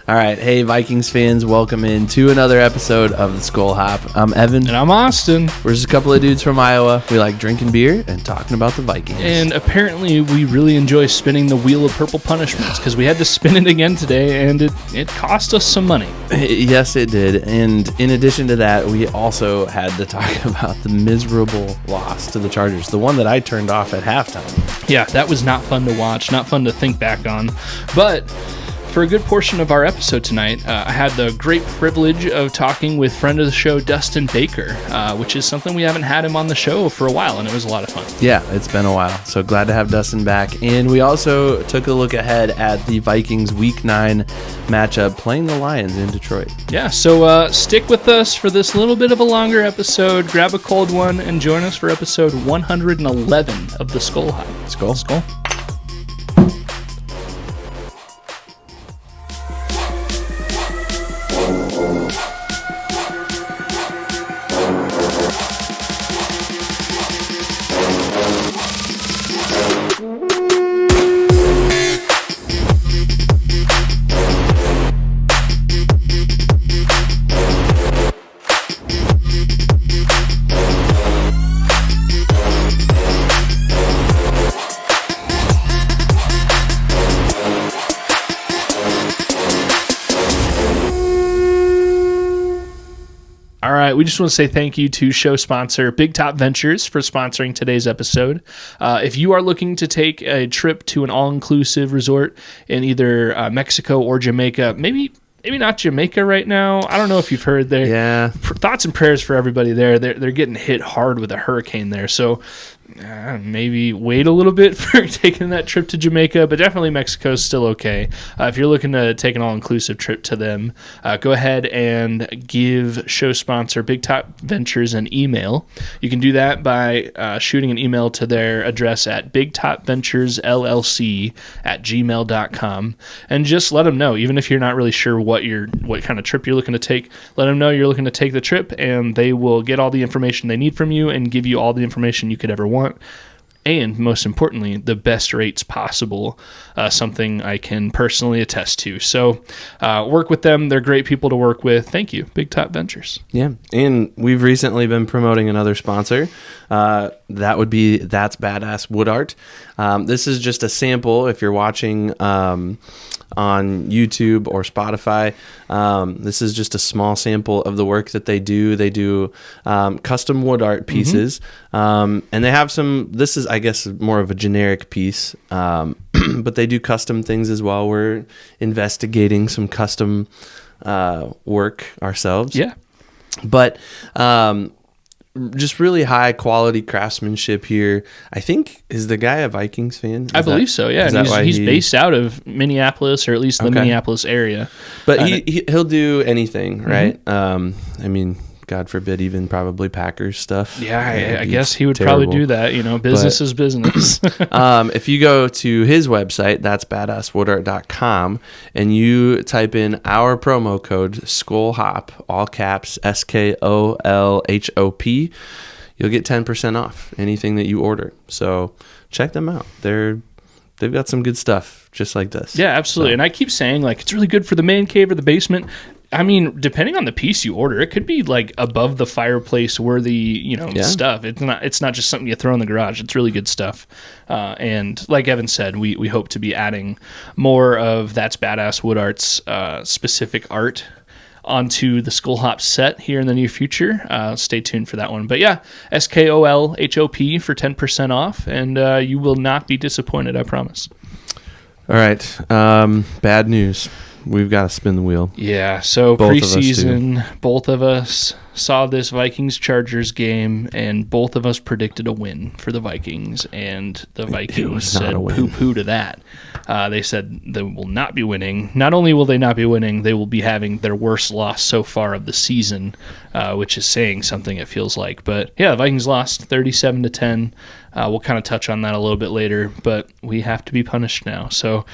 All right. Hey, Vikings fans, welcome in to another episode of the Skol Hop. I'm Evan. And I'm Austin. We're just a couple of dudes from Iowa. We like drinking beer and talking about the Vikings. And apparently we really enjoy spinning the wheel of purple punishments because we had to spin it again today, and it cost us some money. Yes, it did. And in addition to that, we also had to talk about the miserable loss to the Chargers, the one that I turned off at halftime. Yeah, that was not fun to watch, not fun to think back on. But for a good portion of our episode tonight, I had the great privilege of talking with friend of the show, Dustin Baker, which is something we haven't had him on the show for a while, and it was a lot of fun. Yeah, it's been a while, so glad to have Dustin back. And we also took a look ahead at the Vikings Week 9 matchup, playing the Lions in Detroit. Yeah, so stick with us for this little bit of a longer episode, grab a cold one, and join us for episode 111 of the Skol Hop. Skol. Skol. We just want to say thank you to show sponsor Big Top Ventures for sponsoring today's episode. If you are looking to take a trip to an all-inclusive resort in either Mexico or Jamaica, maybe not Jamaica right now. I don't know if you've heard there. Yeah. Thoughts and prayers for everybody there. They're getting hit hard with a hurricane there. So maybe wait a little bit for taking that trip to Jamaica, but definitely Mexico is still okay. If you're looking to take an all-inclusive trip to them, go ahead and give show sponsor Big Top Ventures an email. You can do that by shooting an email to their address at bigtopventuresllc@gmail.com, and just let them know, even if you're not really sure what kind of trip you're looking to take, let them know you're looking to take the trip, and they will get all the information they need from you and give you all the information you could ever want. And most importantly, the best rates possible, something I can personally attest to. So work with them. They're great people to work with. Thank you, Big Top Ventures. Yeah, and we've recently been promoting another sponsor. That would be That's Badass Wood Art. This is just a sample if you're watching on YouTube or Spotify. This is just a small sample of the work that they do. They do custom wood art pieces, and they have some. This is, I guess, more of a generic piece, but they do custom things as well. We're investigating some custom work ourselves. Yeah, but just really high quality craftsmanship here. I think, is the guy a Vikings fan? I believe so, yeah. And he's based out of Minneapolis, or at least the Minneapolis area. But he'll do anything, right? I mean, God forbid, even probably Packers stuff. Yeah, I guess he would probably do that. Business is business. If you go to his website, that's badasswoodart.com, and you type in our promo code SKOLHOP, all caps, SKOLHOP, you'll get 10% off anything that you order. So check them out. They've got some good stuff just like this. Yeah, absolutely. So. And I keep saying, it's really good for the man cave or the basement. I mean, depending on the piece you order, it could be above the fireplace worthy, stuff. It's not just something you throw in the garage. It's really good stuff. And like Evan said, we hope to be adding more of That's Badass Wood Art's specific art onto the Skol Hop set here in the near future. Stay tuned for that one. But yeah, SKOLHOP for 10% off, and you will not be disappointed, I promise. All right. Bad news. We've got to spin the wheel. Yeah, so preseason, both of us saw this Vikings-Chargers game, and both of us predicted a win for the Vikings, and the Vikings said poo-poo to that. They said they will not be winning. Not only will they not be winning, they will be having their worst loss so far of the season, which is saying something, it feels like. But yeah, the Vikings lost 37-10. We'll kind of touch on that a little bit later, but we have to be punished now. So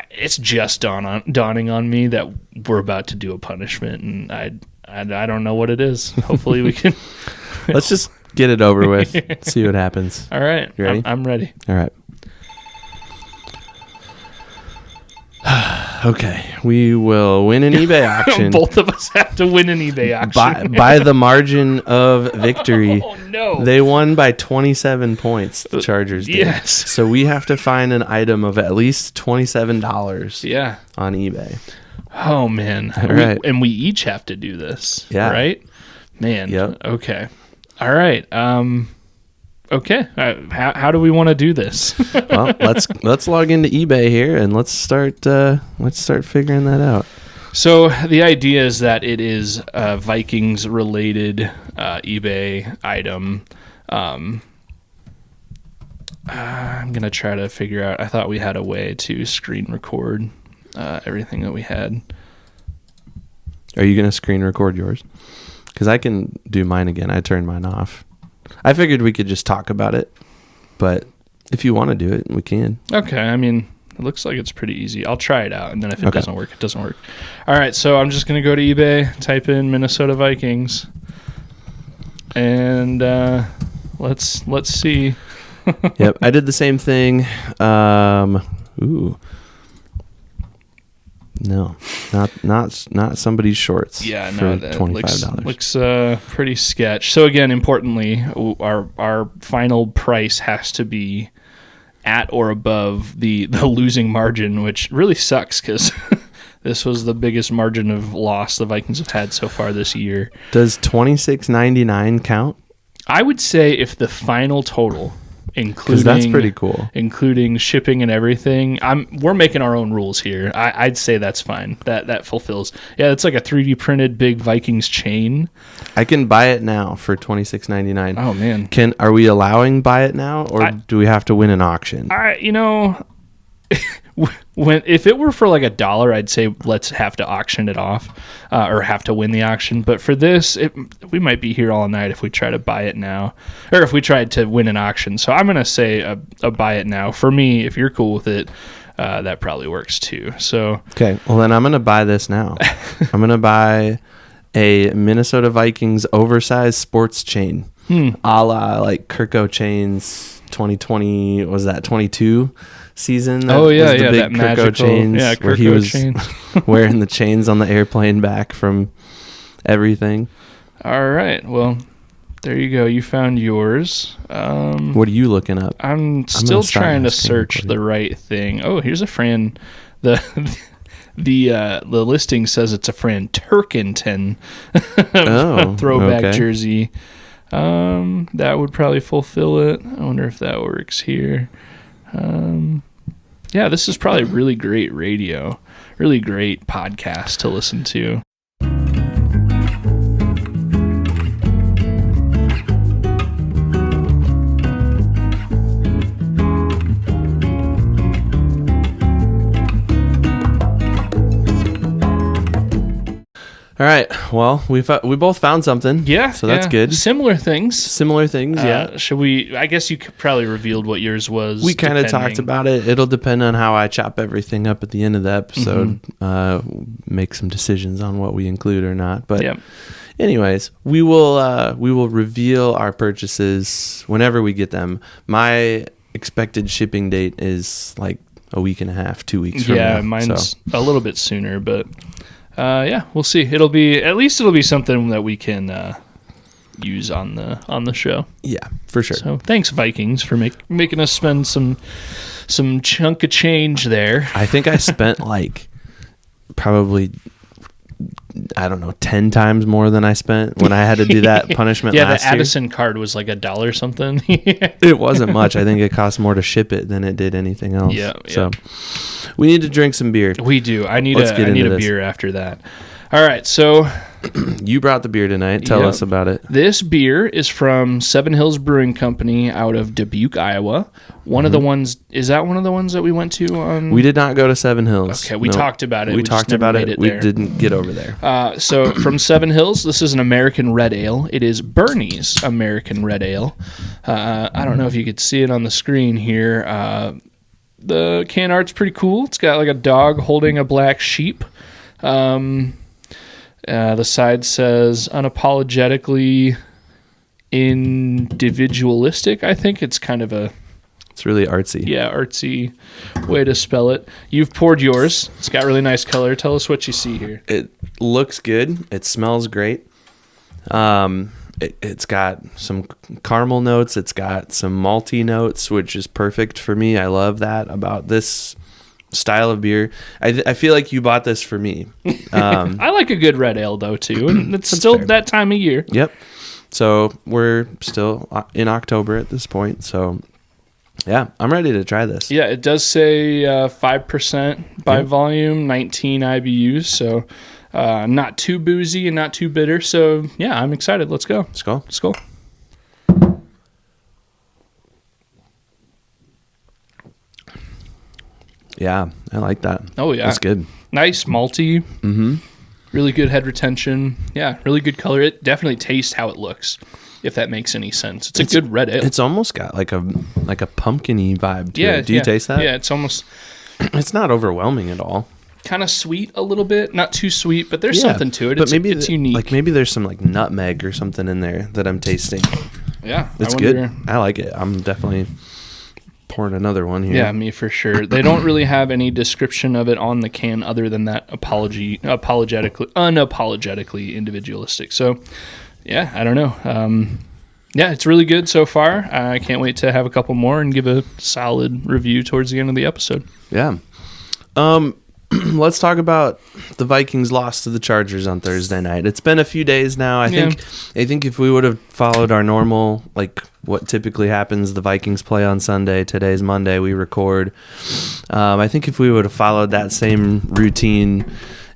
it's just dawning on me that we're about to do a punishment, and I don't know what it is. Hopefully we can. Let's just get it over with. See what happens. All right. You ready? I'm ready. All right. Okay, we will win an eBay auction. Both of us have to win an eBay auction. By the margin of victory. Oh, no. They won by 27 points, the Chargers did. Yes. So we have to find an item of at least $27 on eBay. Oh, man. All right. And we each have to do this, right? Man. Yep. Okay. All right. Okay. How do we want to do this? Well, let's log into eBay here and let's start figuring that out. So the idea is that it is a Vikings related eBay item. I'm gonna try to figure out. I thought we had a way to screen record everything that we had. Are you gonna screen record yours? Because I can do mine again. I turned mine off. I figured we could just talk about it, but if you want to do it, we can. Okay, I mean, it looks like it's pretty easy. I'll try it out, and then if it doesn't work, it doesn't work. All right, so I'm just going to go to eBay, type in Minnesota Vikings, and let's see. Yep, I did the same thing. No, not somebody's shorts. Yeah, no, for that $25. looks pretty sketch. So again, importantly, our final price has to be at or above the losing margin, which really sucks because this was the biggest margin of loss the Vikings have had so far this year. Does $26.99 count? I would say if the final total, including that's pretty cool, including shipping and everything, we're making our own rules here. I'd say that's fine. That fulfills. Yeah, it's like a 3D printed big Vikings chain. I can buy it now for $26.99. Oh man, are we allowing buy it now, or do we have to win an auction? If it were for like $1, I'd say let's have to auction it off, or have to win the auction. But for this, we might be here all night if we try to buy it now, or if we tried to win an auction. So I'm gonna say a buy it now. For me, if you're cool with it, that probably works too. So okay, well then I'm gonna buy this now. I'm gonna buy a Minnesota Vikings oversized sports chain, a la like Kirko chains 2020. Was that 22? Season that was the big that Kirko magical chains where he was chains. wearing the chains on the airplane back from everything. All right, well there you go, you found yours. What are you looking up? I'm still trying to search the right thing. Oh, here's a Fran. The listing says it's a Fran Turkington throwback jersey. That would probably fulfill it. I wonder if that works here. Yeah, this is probably really great radio, really great podcast to listen to. All right. Well, we both found something. Yeah. So that's good. Similar things. Yeah. Should we? I guess you probably revealed what yours was. We kind of talked about it. It'll depend on how I chop everything up at the end of the episode. Make some decisions on what we include or not. But anyways, we will reveal our purchases whenever we get them. My expected shipping date is like a week and a half, 2 weeks from now. Yeah, mine's a little bit sooner, but. We'll see. It'll be something that we can use on the show. Yeah, for sure. So thanks, Vikings, for making us spend some chunk of change there. I think I spent like probably, I don't know, 10 times more than I spent when I had to do that punishment last year. Yeah, the Addison card was like $1 something. It wasn't much. I think it cost more to ship it than it did anything else. Yeah. So we need to drink some beer. We do. I need a beer after that. All right, so you brought the beer tonight. Tell us about it. This beer is from Seven Hills Brewing Company out of Dubuque, Iowa. One of the ones, is that one of the ones that we went to on? We did not go to Seven Hills. Okay, we talked about it. We talked about it. We didn't get over there. So from Seven Hills, this is an American Red Ale. It is Bernie's American Red Ale. I don't know if you could see it on the screen here. The can art's pretty cool. It's got like a dog holding a black sheep. The side says unapologetically individualistic. I think it's kind of a It's really artsy. Yeah, artsy way to spell it. You've poured yours. It's got really nice color. Tell us what you see here. It looks good. It smells great. It's got some caramel notes. It's got some malty notes, which is perfect for me. I love that about this style of beer. I feel like you bought this for me. I like a good red ale, though, too. And it's still fair. That time of year. Yep. So we're still in October at this point. So, yeah, I'm ready to try this. Yeah, it does say 5% by volume, 19 IBUs. So not too boozy and not too bitter. So, yeah, I'm excited. Let's go. Skol. Skol. Yeah, I like that. Oh, yeah. That's good. Nice, malty. Mm-hmm. Really good head retention. Yeah, really good color. It definitely tastes how it looks, if that makes any sense. It's a good red ale. It's almost got like a pumpkin-y vibe to it. Do you taste that? Yeah, it's almost... It's not overwhelming at all. Kind of sweet a little bit. Not too sweet, but there's something to it. But maybe it's unique. Like maybe there's some like nutmeg or something in there that I'm tasting. Yeah. It's good. I like it. I'm definitely pouring another one here. Yeah, me for sure. They don't really have any description of it on the can other than that unapologetically individualistic. So, yeah, I don't know. Yeah, it's really good so far. I can't wait to have a couple more and give a solid review towards the end of the episode. Yeah. Let's talk about the Vikings loss to the Chargers on Thursday night. It's been a few days now. I think if we would have followed our normal, like what typically happens, the Vikings play on Sunday. Today's Monday. We record. I think if we would have followed that same routine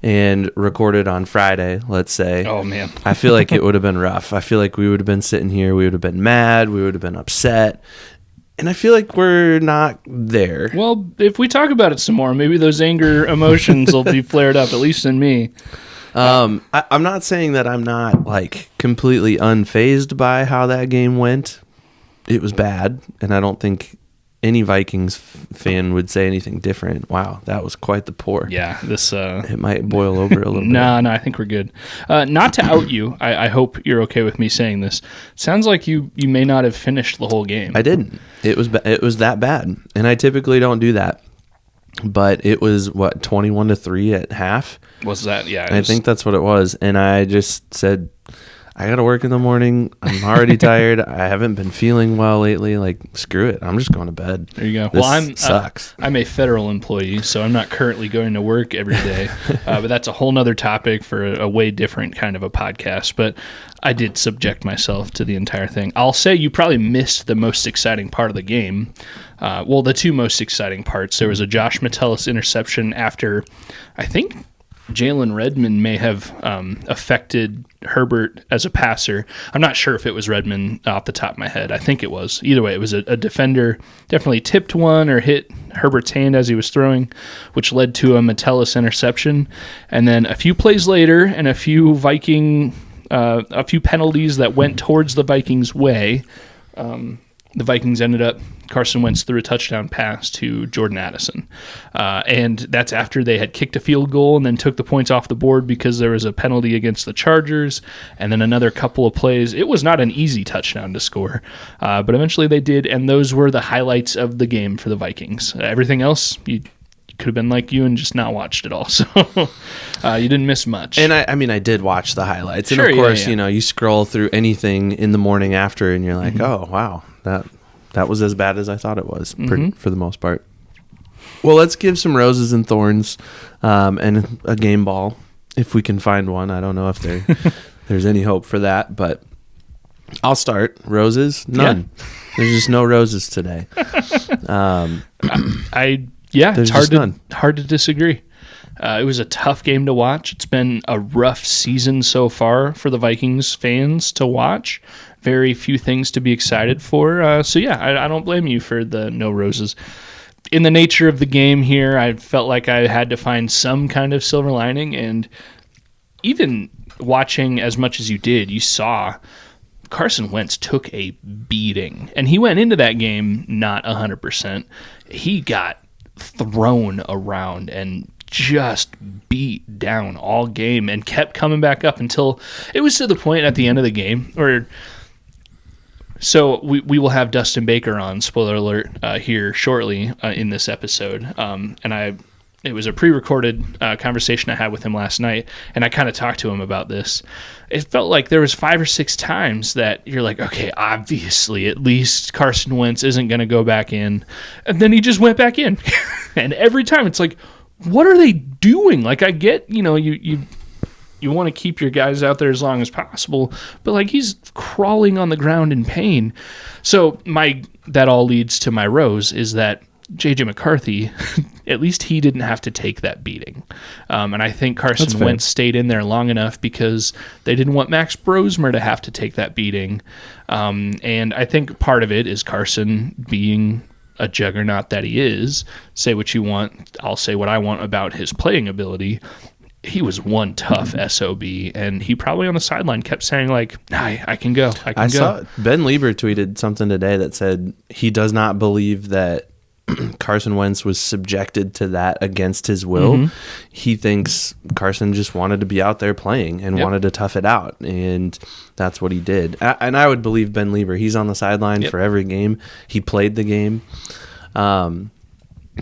and recorded on Friday, let's say. Oh, man. I feel like it would have been rough. I feel like we would have been sitting here. We would have been mad. We would have been upset. And I feel like we're not there. Well, if we talk about it some more, maybe those anger emotions will be flared up, at least in me. I'm not saying that I'm not like completely unfazed by how that game went. It was bad, and I don't think any Vikings fan would say anything different. Wow, that was quite the pour. Yeah, this it might boil over a little bit. No, I think we're good. Not to out you, I hope you're okay with me saying this. Sounds like you may not have finished the whole game. I didn't. It was that bad, and I typically don't do that. But it was 21-3 at half. Was that? Yeah, I think that's what it was, and I just said, I got to work in the morning. I'm already tired. I haven't been feeling well lately. Like, screw it. I'm just going to bed. There you go. This sucks. I'm a federal employee, so I'm not currently going to work every day. But that's a whole nother topic for a way different kind of a podcast. But I did subject myself to the entire thing. I'll say you probably missed the most exciting part of the game. The two most exciting parts. There was a Josh Metellus interception after, I think, Jalen Redmond may have affected Herbert as a passer. I'm not sure if it was Redmond off the top of my head. I think it was. Either way, it was a defender definitely tipped one or hit Herbert's hand as he was throwing, which led to a Metellus interception. And then a few plays later and a few penalties that went towards the Vikings' way, the Vikings ended up, Carson Wentz threw a touchdown pass to Jordan Addison. And that's after they had kicked a field goal and then took the points off the board because there was a penalty against the Chargers. And then another couple of plays. It was not an easy touchdown to score, but eventually they did. And those were the highlights of the game for the Vikings. Everything else, you could have been like you and just not watched it all. So you didn't miss much. And I did watch the highlights. Sure, and of course, yeah. You scroll through anything in the morning after and you're like, oh, wow, that was as bad as I thought it was for the most part. Well, let's give some roses and thorns and a game ball if we can find one. I don't know if there's any hope for that, but I'll start. Roses? None. Yeah. There's just no roses today. It's hard to disagree. It was a tough game to watch. It's been a rough season so far for the Vikings fans to watch. Very few things to be excited for. I don't blame you for the no roses. In the nature of the game here, I felt like I had to find some kind of silver lining, and even watching as much as you did, you saw Carson Wentz took a beating, and he went into that game not 100%. He got thrown around and just beat down all game and kept coming back up until it was to the point at the end of the game where So we will have Dustin Baker on, spoiler alert, here shortly in this episode. It was a pre-recorded conversation I had with him last night, and I kind of talked to him about this. It felt like there was 5 or 6 times that you're like, okay, obviously, at least Carson Wentz isn't going to go back in. And then he just went back in. And every time it's like, what are they doing? Like, I get, you want to keep your guys out there as long as possible, but like he's crawling on the ground in pain. So that all leads to my rose is that J.J. McCarthy, at least he didn't have to take that beating. And I think Carson Wentz stayed in there long enough because they didn't want Max Brosmer to have to take that beating. And I think part of it is Carson being a juggernaut that he is. Say what you want. I'll say what I want about his playing ability. He was one tough SOB, and he probably on the sideline kept saying, like, I can go. I saw Ben Lieber tweeted something today that said he does not believe that Carson Wentz was subjected to that against his will. Mm-hmm. He thinks Carson just wanted to be out there playing and wanted to tough it out, and that's what he did. And I would believe Ben Lieber. He's on the sideline for every game. He played the game.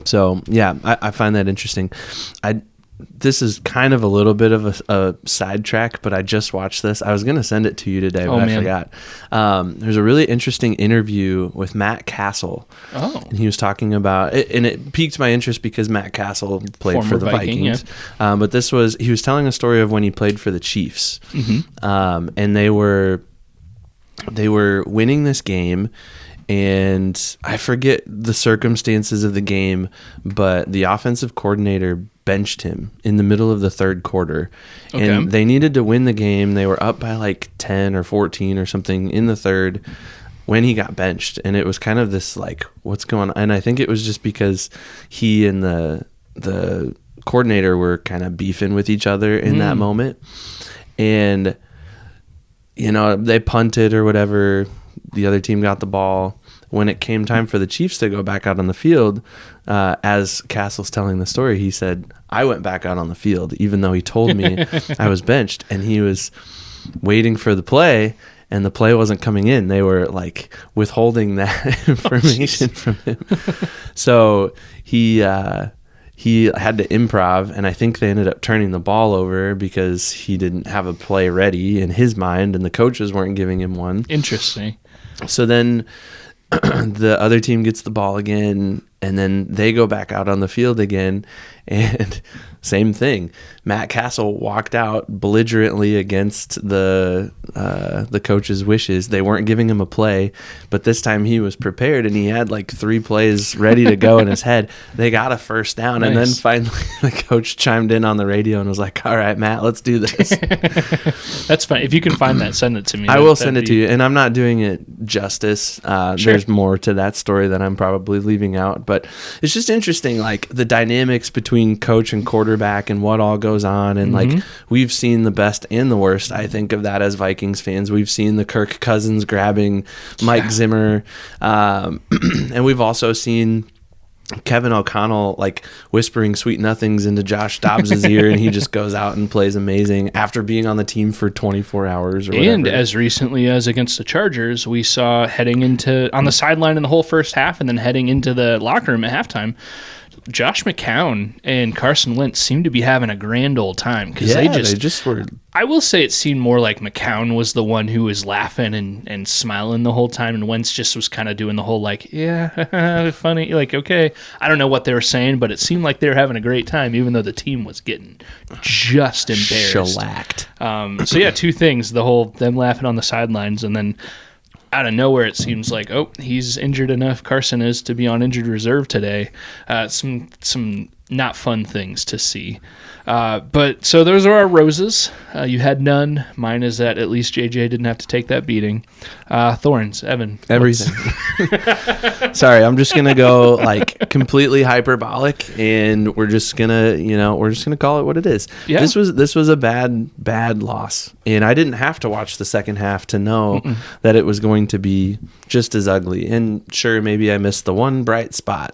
So, yeah, I find that interesting. This is kind of a little bit of a sidetrack, but I just watched this. I was going to send it to you today, but I forgot. There's a really interesting interview with Matt Castle. Oh. And he was talking about it, and it piqued my interest because Matt Castle played for the Vikings. Yeah. But he was telling a story of when he played for the Chiefs. Mm-hmm. And they were winning this game, and I forget the circumstances of the game, but the offensive coordinator benched him in the middle of the third quarter. Okay. And they needed to win the game. They were up by like 10 or 14 or something in the third when he got benched. And it was kind of this like, what's going on? And I think it was just because he and the coordinator were kind of beefing with each other in that moment. And, they punted or whatever. The other team got the ball. When it came time for the Chiefs to go back out on the field, as Castle's telling the story, he said, I went back out on the field, even though he told me I was benched, and he was waiting for the play, and the play wasn't coming in. They were like withholding that information from him. So he had to improv, and I think they ended up turning the ball over because he didn't have a play ready in his mind, and the coaches weren't giving him one. Interesting. So then the other team gets the ball again, and then they go back out on the field again, and same thing. Matt Castle walked out belligerently against the coach's wishes. They weren't giving him a play, but this time he was prepared, and he had like 3 plays ready to go in his head. They got a first down, nice. And then finally the coach chimed in on the radio and was like, all right, Matt, let's do this. That's fine. If you can find that, send it to me. I will send it to you, and I'm not doing it justice. Sure. There's more to that story that I'm probably leaving out, but it's just interesting, like the dynamics between coach and quarterback and what all goes on. And like we've seen the best and the worst, I think, of that as Vikings fans. We've seen the Kirk Cousins grabbing Mike Zimmer, and we've also seen Kevin O'Connell like whispering sweet nothings into Josh Dobbs' ear, and he just goes out and plays amazing after being on the team for 24 hours or whatever. And as recently as against the Chargers, we saw heading into on the sideline in the whole first half and then heading into the locker room at halftime, Josh McCown and Carson Wentz seemed to be having a grand old time because they just were. I will say it seemed more like McCown was the one who was laughing and smiling the whole time, and Wentz just was kind of doing the whole like, yeah, funny, like, okay. I don't know what they were saying, but it seemed like they were having a great time, even though the team was getting just embarrassed. Shellacked. So yeah, 2 things: them laughing on the sidelines, and then out of nowhere, it seems like, oh, he's injured enough. Carson is to be on injured reserve today. Some not fun things to see. But so those are our roses. You had none. Mine is that at least JJ didn't have to take that beating. Thorns, Evan. Everything. Sorry, I'm just gonna go like completely hyperbolic, and we're just gonna call it what it is. Yeah. This was a bad loss, and I didn't have to watch the second half to know that it was going to be just as ugly. And sure, maybe I missed the one bright spot,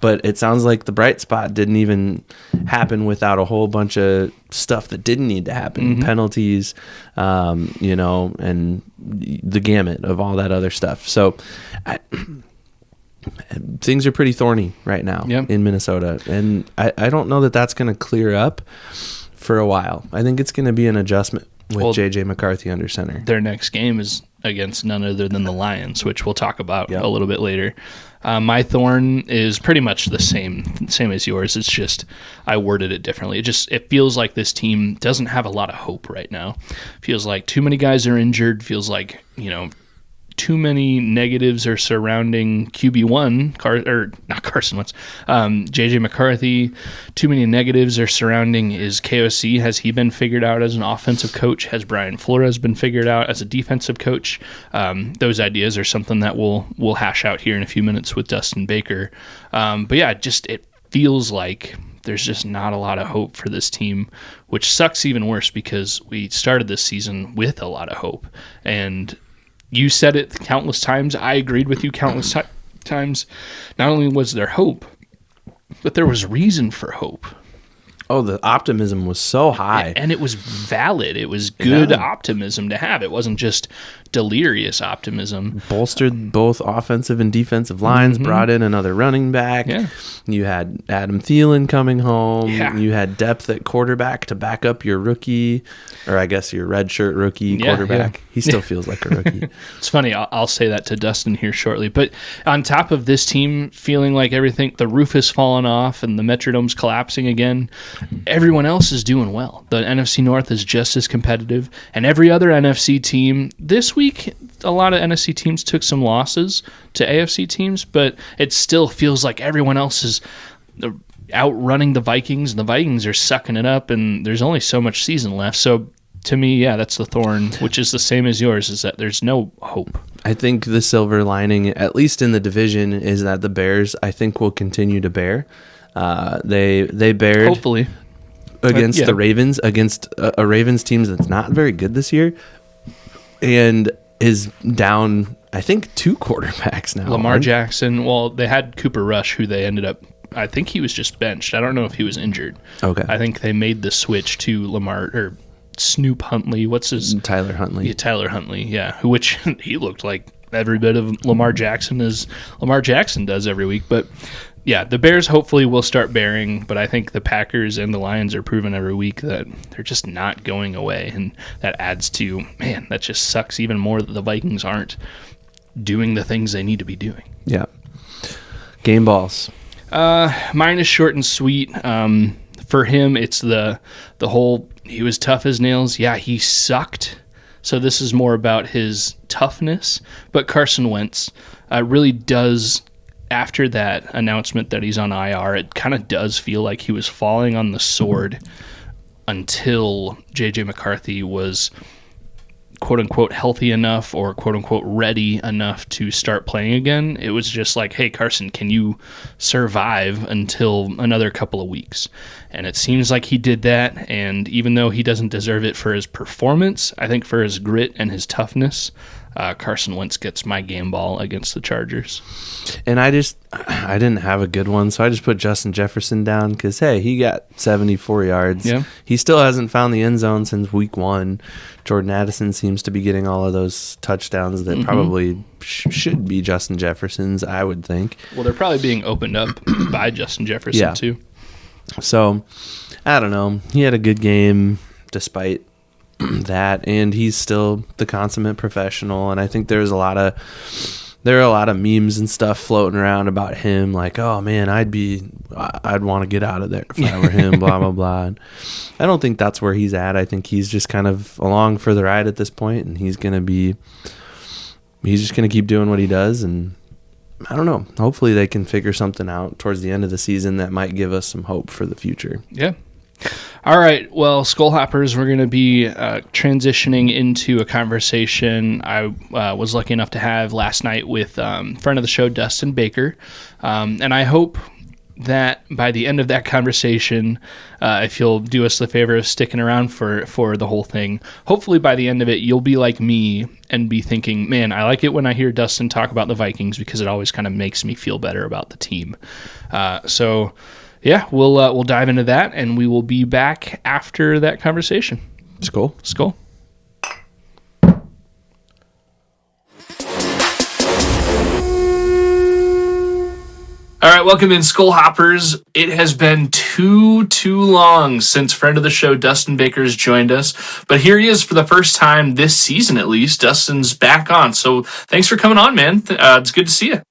but it sounds like the bright spot didn't didn't even happen without a whole bunch of stuff that didn't need to happen, penalties, you know, and the gamut of all that other stuff. So things are pretty thorny right now in Minnesota, and I don't know that that's going to clear up for a while. I think it's going to be an adjustment with J.J. McCarthy under center. Their next game is against none other than the Lions, which we'll talk about a little bit later. My thorn is pretty much the same as yours. It's just I worded it differently. It feels like this team doesn't have a lot of hope right now. Feels like too many guys are injured. Feels like, you know, too many negatives are surrounding QB1, not Carson Wentz, J.J. McCarthy. Too many negatives are surrounding his KOC. Has he been figured out as an offensive coach? Has Brian Flores been figured out as a defensive coach? Those ideas are something that we'll hash out here in a few minutes with Dustin Baker. But yeah, it feels like there's just not a lot of hope for this team, which sucks even worse because we started this season with a lot of hope. And you said it countless times. I agreed with you countless times. Not only was there hope, but there was reason for hope. Oh, the optimism was so high. And it was valid. It was good optimism to have. It wasn't just delirious optimism. Bolstered both offensive and defensive lines, brought in another running back. Yeah. You had Adam Thielen coming home. Yeah. You had depth at quarterback to back up your rookie, or I guess your redshirt rookie quarterback. Yeah. He still feels like a rookie. It's funny. I'll say that to Dustin here shortly. But on top of this team feeling like everything, the roof has fallen off and the Metrodome's collapsing again, everyone else is doing well. The NFC North is just as competitive, and every other NFC team this week, a lot of NFC teams took some losses to AFC teams, but it still feels like everyone else is outrunning the Vikings, and the Vikings are sucking it up, and there's only so much season left. So to me, yeah, that's the thorn, which is the same as yours, is that there's no hope. I think the silver lining, at least in the division, is that the Bears, I think, will continue to bear. They bared hopefully against the Ravens, against a Ravens team that's not very good this year, and is down, I think, 2 quarterbacks now. Lamar Jackson. Well, they had Cooper Rush, who they ended up, I think he was just benched. I don't know if he was injured. Okay. I think they made the switch to Lamar, or Snoop Huntley. What's his? Tyler Huntley. Yeah, Tyler Huntley, yeah. Which he looked like every bit of Lamar Jackson as Lamar Jackson does every week. But yeah, the Bears hopefully will start bearing, but I think the Packers and the Lions are proving every week that they're just not going away, and that adds to, man, that just sucks even more that the Vikings aren't doing the things they need to be doing. Yeah. Game balls. Mine is short and sweet. For him, it's the whole, he was tough as nails. Yeah, he sucked. So this is more about his toughness. But Carson Wentz really does, after that announcement that he's on IR, it kind of does feel like he was falling on the sword until J.J. McCarthy was quote-unquote healthy enough or quote-unquote ready enough to start playing again. It was just like, hey, Carson, can you survive until another couple of weeks? And it seems like he did that, and even though he doesn't deserve it for his performance, I think for his grit and his toughness, Carson Wentz gets my game ball against the Chargers. And I didn't have a good one, so I just put Justin Jefferson down because, hey, he got 74 yards. Yeah. He still hasn't found the end zone since week 1. Jordan Addison seems to be getting all of those touchdowns that probably should be Justin Jefferson's, I would think. Well, they're probably being opened up by Justin Jefferson, too. So, I don't know. He had a good game despite that, and he's still the consummate professional, and I think there are a lot of memes and stuff floating around about him, like, oh man, I'd want to get out of there if I were him, blah blah blah. And I don't think that's where he's at. I think he's just kind of along for the ride at this point, and he's just gonna keep doing what he does, and I don't know, hopefully they can figure something out towards the end of the season that might give us some hope for the future. Yeah. All right, well, Skol Hoppers, we're going to be transitioning into a conversation I was lucky enough to have last night with friend of the show, Dustin Baker, and I hope that by the end of that conversation, if you'll do us the favor of sticking around for the whole thing, hopefully by the end of it, you'll be like me and be thinking, man, I like it when I hear Dustin talk about the Vikings because it always kind of makes me feel better about the team. So Yeah, we'll dive into that, and we will be back after that conversation. Skol. Skol. All right, welcome in, Skol Hoppers. It has been too long since friend of the show, Dustin Baker, has joined us. But here he is for the first time this season, at least. Dustin's back on. So thanks for coming on, man. It's good to see you.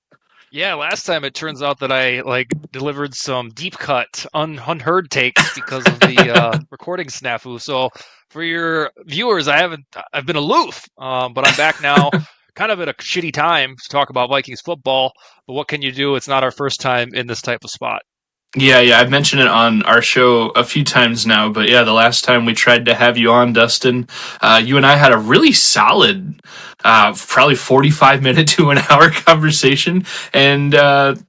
Yeah, last time it turns out that I delivered some deep cut, unheard takes because of the recording snafu. So for your viewers, I've been aloof, but I'm back now. Kind of at a shitty time to talk about Vikings football, but what can you do? It's not our first time in this type of spot. Yeah, I've mentioned it on our show a few times now, but yeah, the last time we tried to have you on, Dustin, you and I had a really solid, probably 45-minute to an hour conversation, and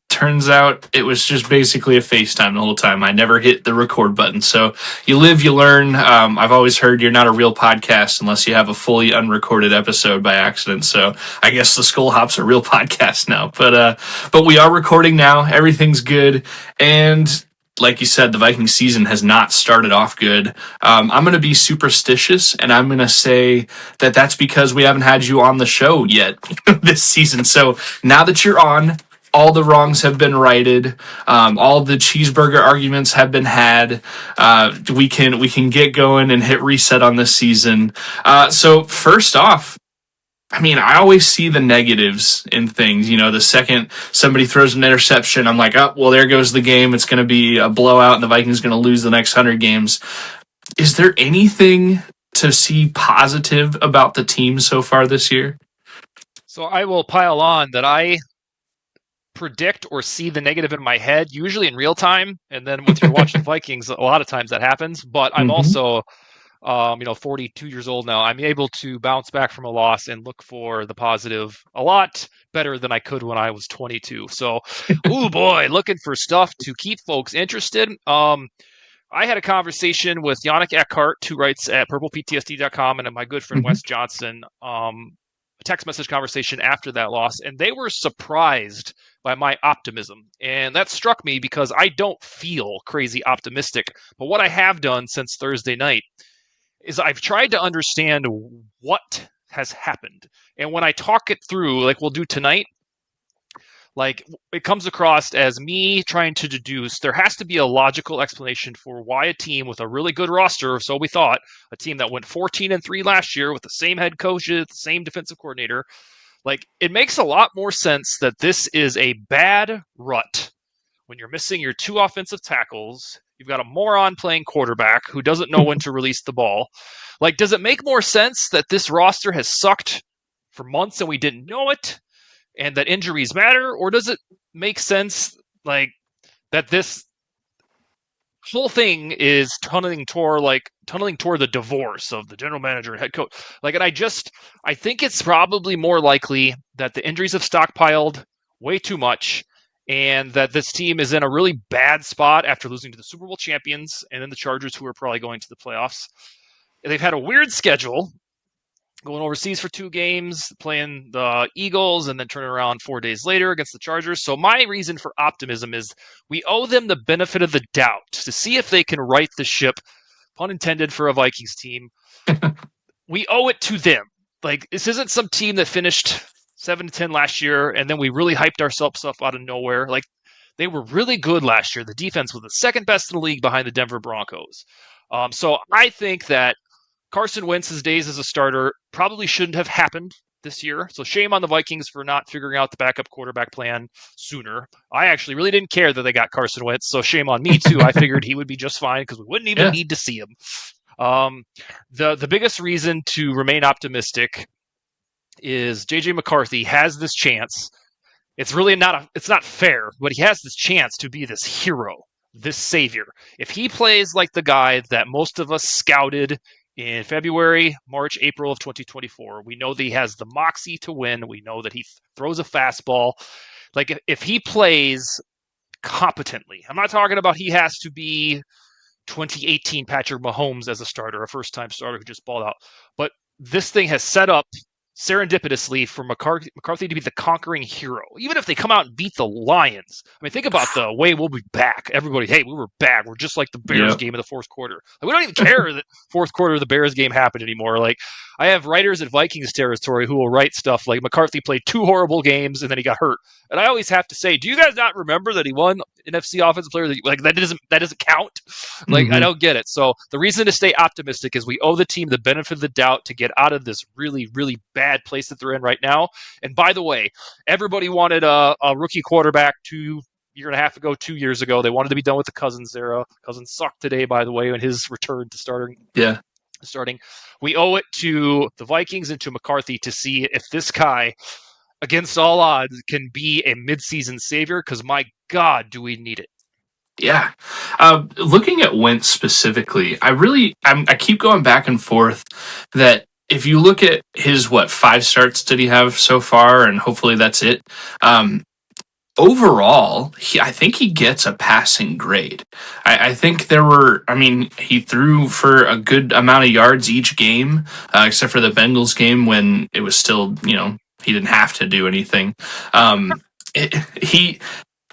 turns out it was just basically a FaceTime the whole time. I never hit the record button. So you live, you learn. I've always heard you're not a real podcast unless you have a fully unrecorded episode by accident. So I guess the Skol Hop's a real podcast now. But we are recording now. Everything's good. And like you said, the Viking season has not started off good. I'm going to be superstitious, and I'm going to say that that's because we haven't had you on the show yet this season. So now that you're on, all the wrongs have been righted. All the cheeseburger arguments have been had. We can get going and hit reset on this season. So first off, I mean, I always see the negatives in things. You know, the second somebody throws an interception, I'm like, oh, well, there goes the game. It's going to be a blowout, and the Vikings are going to lose the next 100 games. Is there anything to see positive about the team so far this year? So I will pile on that I predict or see the negative in my head, usually in real time, and then when you're watching the Vikings, a lot of times that happens. But I'm also 42 years old now. I'm able to bounce back from a loss and look for the positive a lot better than I could when I was 22. So, ooh boy, looking for stuff to keep folks interested. I had a conversation with Yannick Eckhart, who writes at purpleptsd.com, and my good friend Wes Johnson, a text message conversation after that loss, and they were surprised by my optimism. And that struck me because I don't feel crazy optimistic. But what I have done since Thursday night is I've tried to understand what has happened. And when I talk it through, like we'll do tonight, like it comes across as me trying to deduce there has to be a logical explanation for why a team with a really good roster, so we thought, a team that went 14-3 last year with the same head coaches, the same defensive coordinator, like it makes a lot more sense that this is a bad rut when you're missing your two offensive tackles. You've got a moron playing quarterback who doesn't know when to release the ball. Like, does it make more sense that this roster has sucked for months and we didn't know it, and that injuries matter? Or does it make sense, like, that this whole thing is tunneling toward the divorce of the general manager and head coach? Like, and I think it's probably more likely that the injuries have stockpiled way too much, and that this team is in a really bad spot after losing to the Super Bowl champions and then the Chargers, who are probably going to the playoffs. They've had a weird schedule, going overseas for 2 games, playing the Eagles, and then turning around 4 days later against the Chargers. So my reason for optimism is we owe them the benefit of the doubt to see if they can right the ship, pun intended for a Vikings team. We owe it to them. Like, this isn't some team that finished 7-10 last year, and then we really hyped ourselves up out of nowhere. Like, they were really good last year. The defense was the second best in the league behind the Denver Broncos. So I think that Carson Wentz's days as a starter probably shouldn't have happened this year. So shame on the Vikings for not figuring out the backup quarterback plan sooner. I actually really didn't care that they got Carson Wentz, so shame on me too. I figured he would be just fine because we wouldn't even need to see him. The biggest reason to remain optimistic is JJ McCarthy has this chance. It's really it's not fair, but he has this chance to be this hero, this savior. If he plays like the guy that most of us scouted in February, March, April of 2024, we know that he has the moxie to win. We know that he throws a fastball. Like, if he plays competently, I'm not talking about he has to be 2018 Patrick Mahomes as a starter, a first-time starter who just balled out. But this thing has set up serendipitously for McCarthy to be the conquering hero, even if they come out and beat the Lions. I mean, think about the way we'll be back. Everybody, hey, we were back. We're just like the Bears game in the fourth quarter. Like, we don't even care that fourth quarter of the Bears game happened anymore. Like, I have writers at Vikings territory who will write stuff like McCarthy played 2 horrible games and then he got hurt. And I always have to say, do you guys not remember that he won NFC Offensive Player? Like, that doesn't count. Like, I don't get it. So the reason to stay optimistic is we owe the team the benefit of the doubt to get out of this really, really bad place that they're in right now. And by the way, everybody wanted a rookie quarterback 2 years ago. They wanted to be done with the Cousins era. Cousins sucked today, by the way, in his return to starting. Yeah. We owe it to the Vikings and to McCarthy to see if this guy, against all odds, can be a midseason savior, because my God, do we need it. Yeah. Looking at Wentz specifically, I keep going back and forth that if you look at his, 5 starts did he have so far, and hopefully that's it. Overall, I think he gets a passing grade. I think he threw for a good amount of yards each game, except for the Bengals game when it was still, he didn't have to do anything.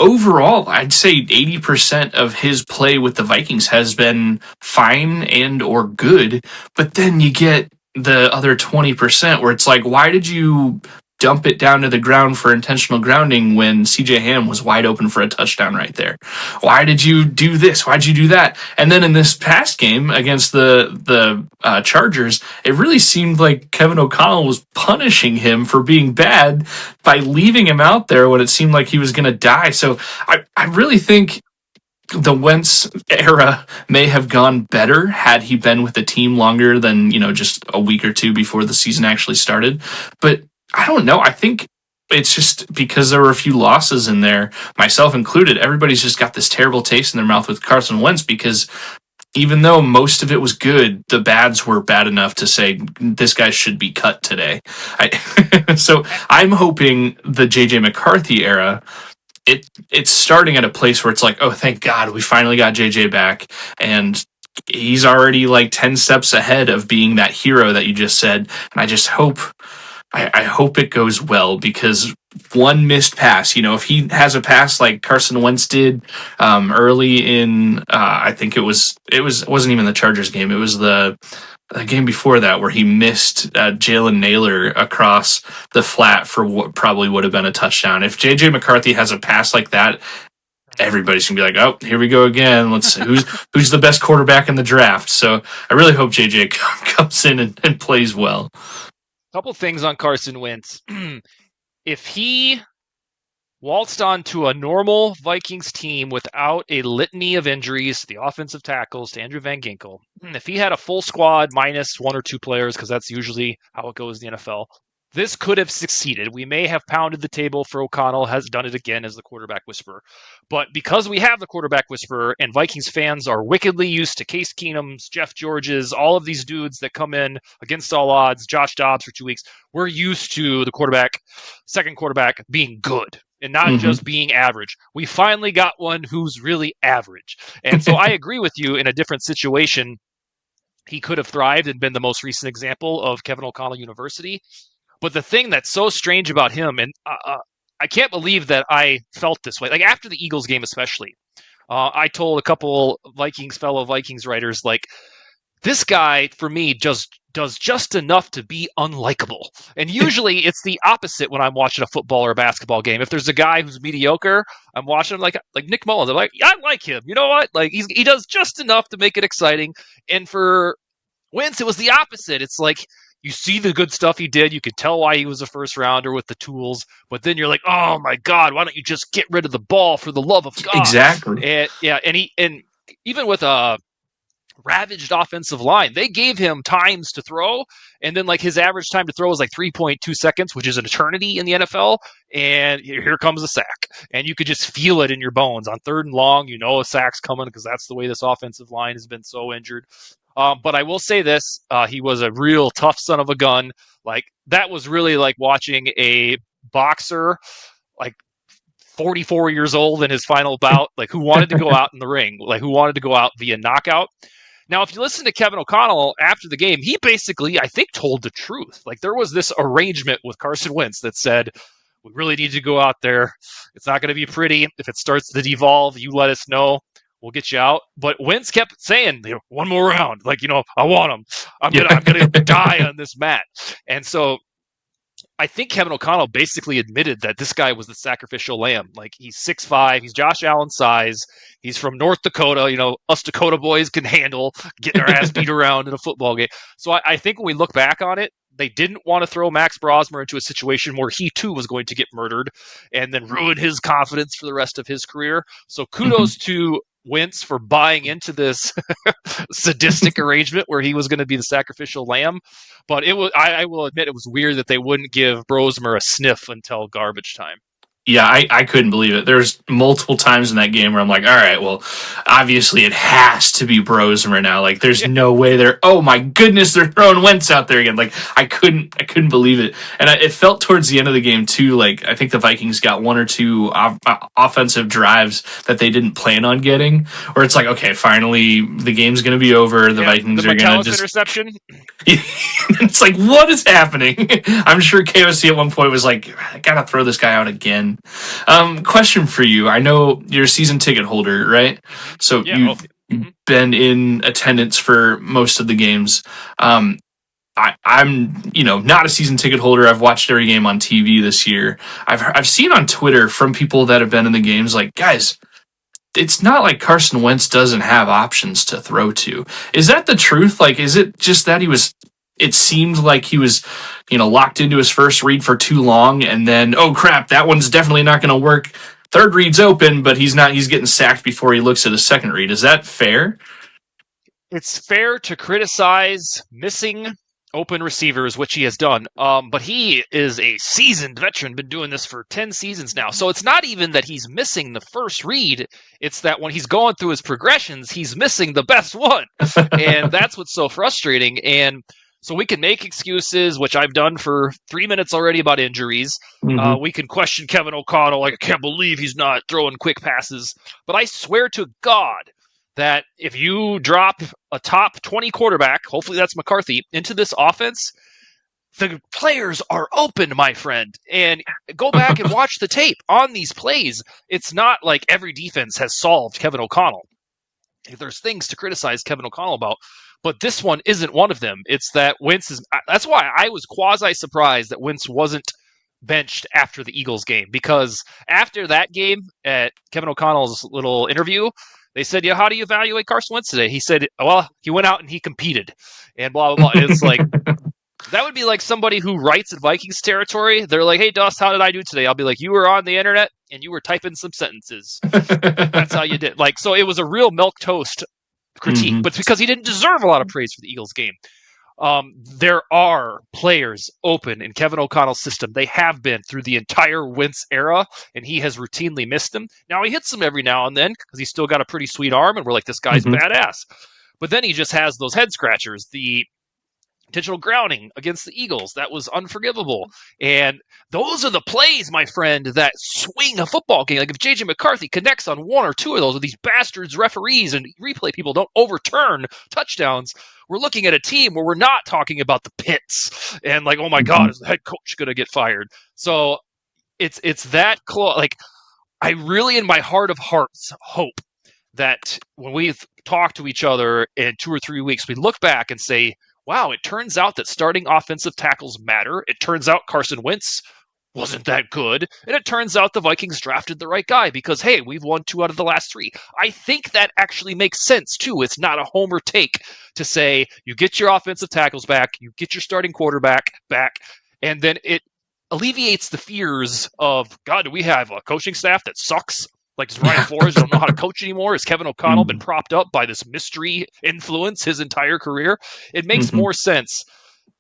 Overall, I'd say 80% of his play with the Vikings has been fine and or good, but then you get the other 20% where it's like, why did you dump it down to the ground for intentional grounding when CJ Ham was wide open for a touchdown right there? Why did you do this? Why'd you do that? And then in this past game against the Chargers, it really seemed like Kevin O'Connell was punishing him for being bad by leaving him out there when it seemed like he was going to die. So I really think the Wentz era may have gone better had he been with the team longer than, just a week or two before the season actually started. But I don't know. I think it's just because there were a few losses in there, myself included. Everybody's just got this terrible taste in their mouth with Carson Wentz, because even though most of it was good, the bads were bad enough to say this guy should be cut today. So I'm hoping the JJ McCarthy era, it's starting at a place where it's like, oh, thank God we finally got JJ back, and he's already like 10 steps ahead of being that hero that you just said. And I just hope it goes well, because one missed pass, if he has a pass like Carson Wentz did early in, I think it wasn't even the Chargers game. It was the game before that where he missed Jalen Naylor across the flat for what probably would have been a touchdown. If JJ McCarthy has a pass like that, everybody's gonna be like, oh, here we go again. Let's see who's the best quarterback in the draft. So I really hope JJ comes in and plays well. Couple things on Carson Wentz. If he waltzed onto a normal Vikings team without a litany of injuries, the offensive tackles to Andrew Van Ginkel, if he had a full squad minus 1 or 2 players, because that's usually how it goes in the NFL, this could have succeeded. We may have pounded the table for O'Connell, has done it again as the quarterback whisperer. But because we have the quarterback whisperer, and Vikings fans are wickedly used to Case Keenum's, Jeff George's, all of these dudes that come in against all odds, Josh Dobbs for 2 weeks, we're used to the second quarterback being good and not just being average. We finally got one who's really average. And so I agree with you, in a different situation, he could have thrived and been the most recent example of Kevin O'Connell University. But the thing that's so strange about him, and I can't believe that I felt this way, like after the Eagles game especially, I told a couple fellow Vikings writers, like, this guy, for me, just does just enough to be unlikable. And usually it's the opposite when I'm watching a football or a basketball game. If there's a guy who's mediocre, I'm watching him like Nick Mullins. I'm like, yeah, I like him. You know what? Like, he does just enough to make it exciting. And for Wentz, it was the opposite. It's like, you see the good stuff he did. You can tell why he was a first rounder with the tools. But then you're like, oh my God, why don't you just get rid of the ball for the love of God? Exactly. And even with a ravaged offensive line, they gave him times to throw, and then like his average time to throw was like 3.2 seconds, which is an eternity in the NFL. And here comes a sack, and you could just feel it in your bones on 3rd and long. A sack's coming, because that's the way this offensive line has been so injured. But I will say this, he was a real tough son of a gun. Like, that was really like watching a boxer, like 44 years old in his final bout, like, who wanted to go out in the ring, like, who wanted to go out via knockout. Now, if you listen to Kevin O'Connell after the game, he basically, I think, told the truth. Like, there was this arrangement with Carson Wentz that said, we really need to go out there. It's not going to be pretty. If it starts to devolve, you let us know. We'll get you out. But Wentz kept saying, one more round. Like, I want him. I'm gonna die on this mat. And so I think Kevin O'Connell basically admitted that this guy was the sacrificial lamb. Like, he's 6'5", he's Josh Allen size, he's from North Dakota. Us Dakota boys can handle getting our ass beat around in a football game. So I think when we look back on it, they didn't want to throw Max Brosmer into a situation where he too was going to get murdered and then ruin his confidence for the rest of his career. So kudos to Wentz for buying into this sadistic arrangement where he was going to be the sacrificial lamb. But I will admit, it was weird that they wouldn't give Brosmer a sniff until garbage time. Yeah, I couldn't believe it. There's multiple times in that game where I'm like, all right, well, obviously it has to be Brosmer now. Like, there's no way oh my goodness, they're throwing Wentz out there again. Like, I couldn't believe it. And it felt towards the end of the game too, like, I think the Vikings got one or two offensive drives that they didn't plan on getting, where it's like, okay, finally the game's going to be over. The Vikings are going to just... interception. It's like, what is happening? I'm sure KOC at one point was like, I gotta throw this guy out again. Question for you. I know you're a season ticket holder, right? So you've been in attendance for most of the games. I'm not a season ticket holder. I've watched every game on TV this year. I've seen on Twitter from people that have been in the games, like, guys, it's not like Carson Wentz doesn't have options to throw to. Is that the truth? Like, is it just that it seemed like he was, locked into his first read for too long, and then, oh crap, that one's definitely not going to work. Third read's open, but he's getting sacked before he looks at his second read. Is that fair? It's fair to criticize missing open receivers, which he has done. But he is a seasoned veteran, been doing this for 10 seasons now. So it's not even that he's missing the first read. It's that when he's going through his progressions, he's missing the best one. And that's what's so frustrating. And so we can make excuses, which I've done for 3 minutes already, about injuries. We can question Kevin O'Connell, like, I can't believe he's not throwing quick passes. But I swear to God that if you drop a top 20 quarterback, hopefully that's McCarthy, into this offense, the players are open, my friend. And go back and watch the tape on these plays. It's not like every defense has solved Kevin O'Connell. There's things to criticize Kevin O'Connell about, but this one isn't one of them. It's that Wentz is... That's why I was quasi-surprised that Wentz wasn't benched after the Eagles game, because after that game at Kevin O'Connell's little interview, they said, how do you evaluate Carson Wentz today? He said, well, he went out and he competed and blah, blah, blah. It's like, that would be like somebody who writes in Vikings territory. They're like, hey, Dust, how did I do today? I'll be like, you were on the internet and you were typing some sentences. That's how you did. Like, so it was a real milquetoast critique, but because he didn't deserve a lot of praise for the Eagles game. There are players open in Kevin O'Connell's system. They have been through the entire Wentz era, and he has routinely missed them. Now, he hits them every now and then because he's still got a pretty sweet arm, and we're like, this guy's badass. But then he just has those head scratchers. The intentional grounding against the Eagles, that was unforgivable. And those are the plays, my friend, that swing a football game. Like, if J.J. McCarthy connects on one or two of those, or these bastards referees and replay people don't overturn touchdowns, we're looking at a team where we're not talking about the pits and like, oh my God, is the head coach going to get fired? So it's that close. Like, I really, in my heart of hearts, hope that when we talk to each other in 2 or 3 weeks, we look back and say, wow, it turns out that starting offensive tackles matter. It turns out Carson Wentz wasn't that good. And it turns out the Vikings drafted the right guy because, hey, we've won 2 out of the last 3. I think that actually makes sense, too. It's not a homer take to say you get your offensive tackles back, you get your starting quarterback back, and then it alleviates the fears of, God, do we have a coaching staff that sucks? Like, does Ryan Flores don't know how to coach anymore? Has Kevin O'Connell been propped up by this mystery influence his entire career? It makes more sense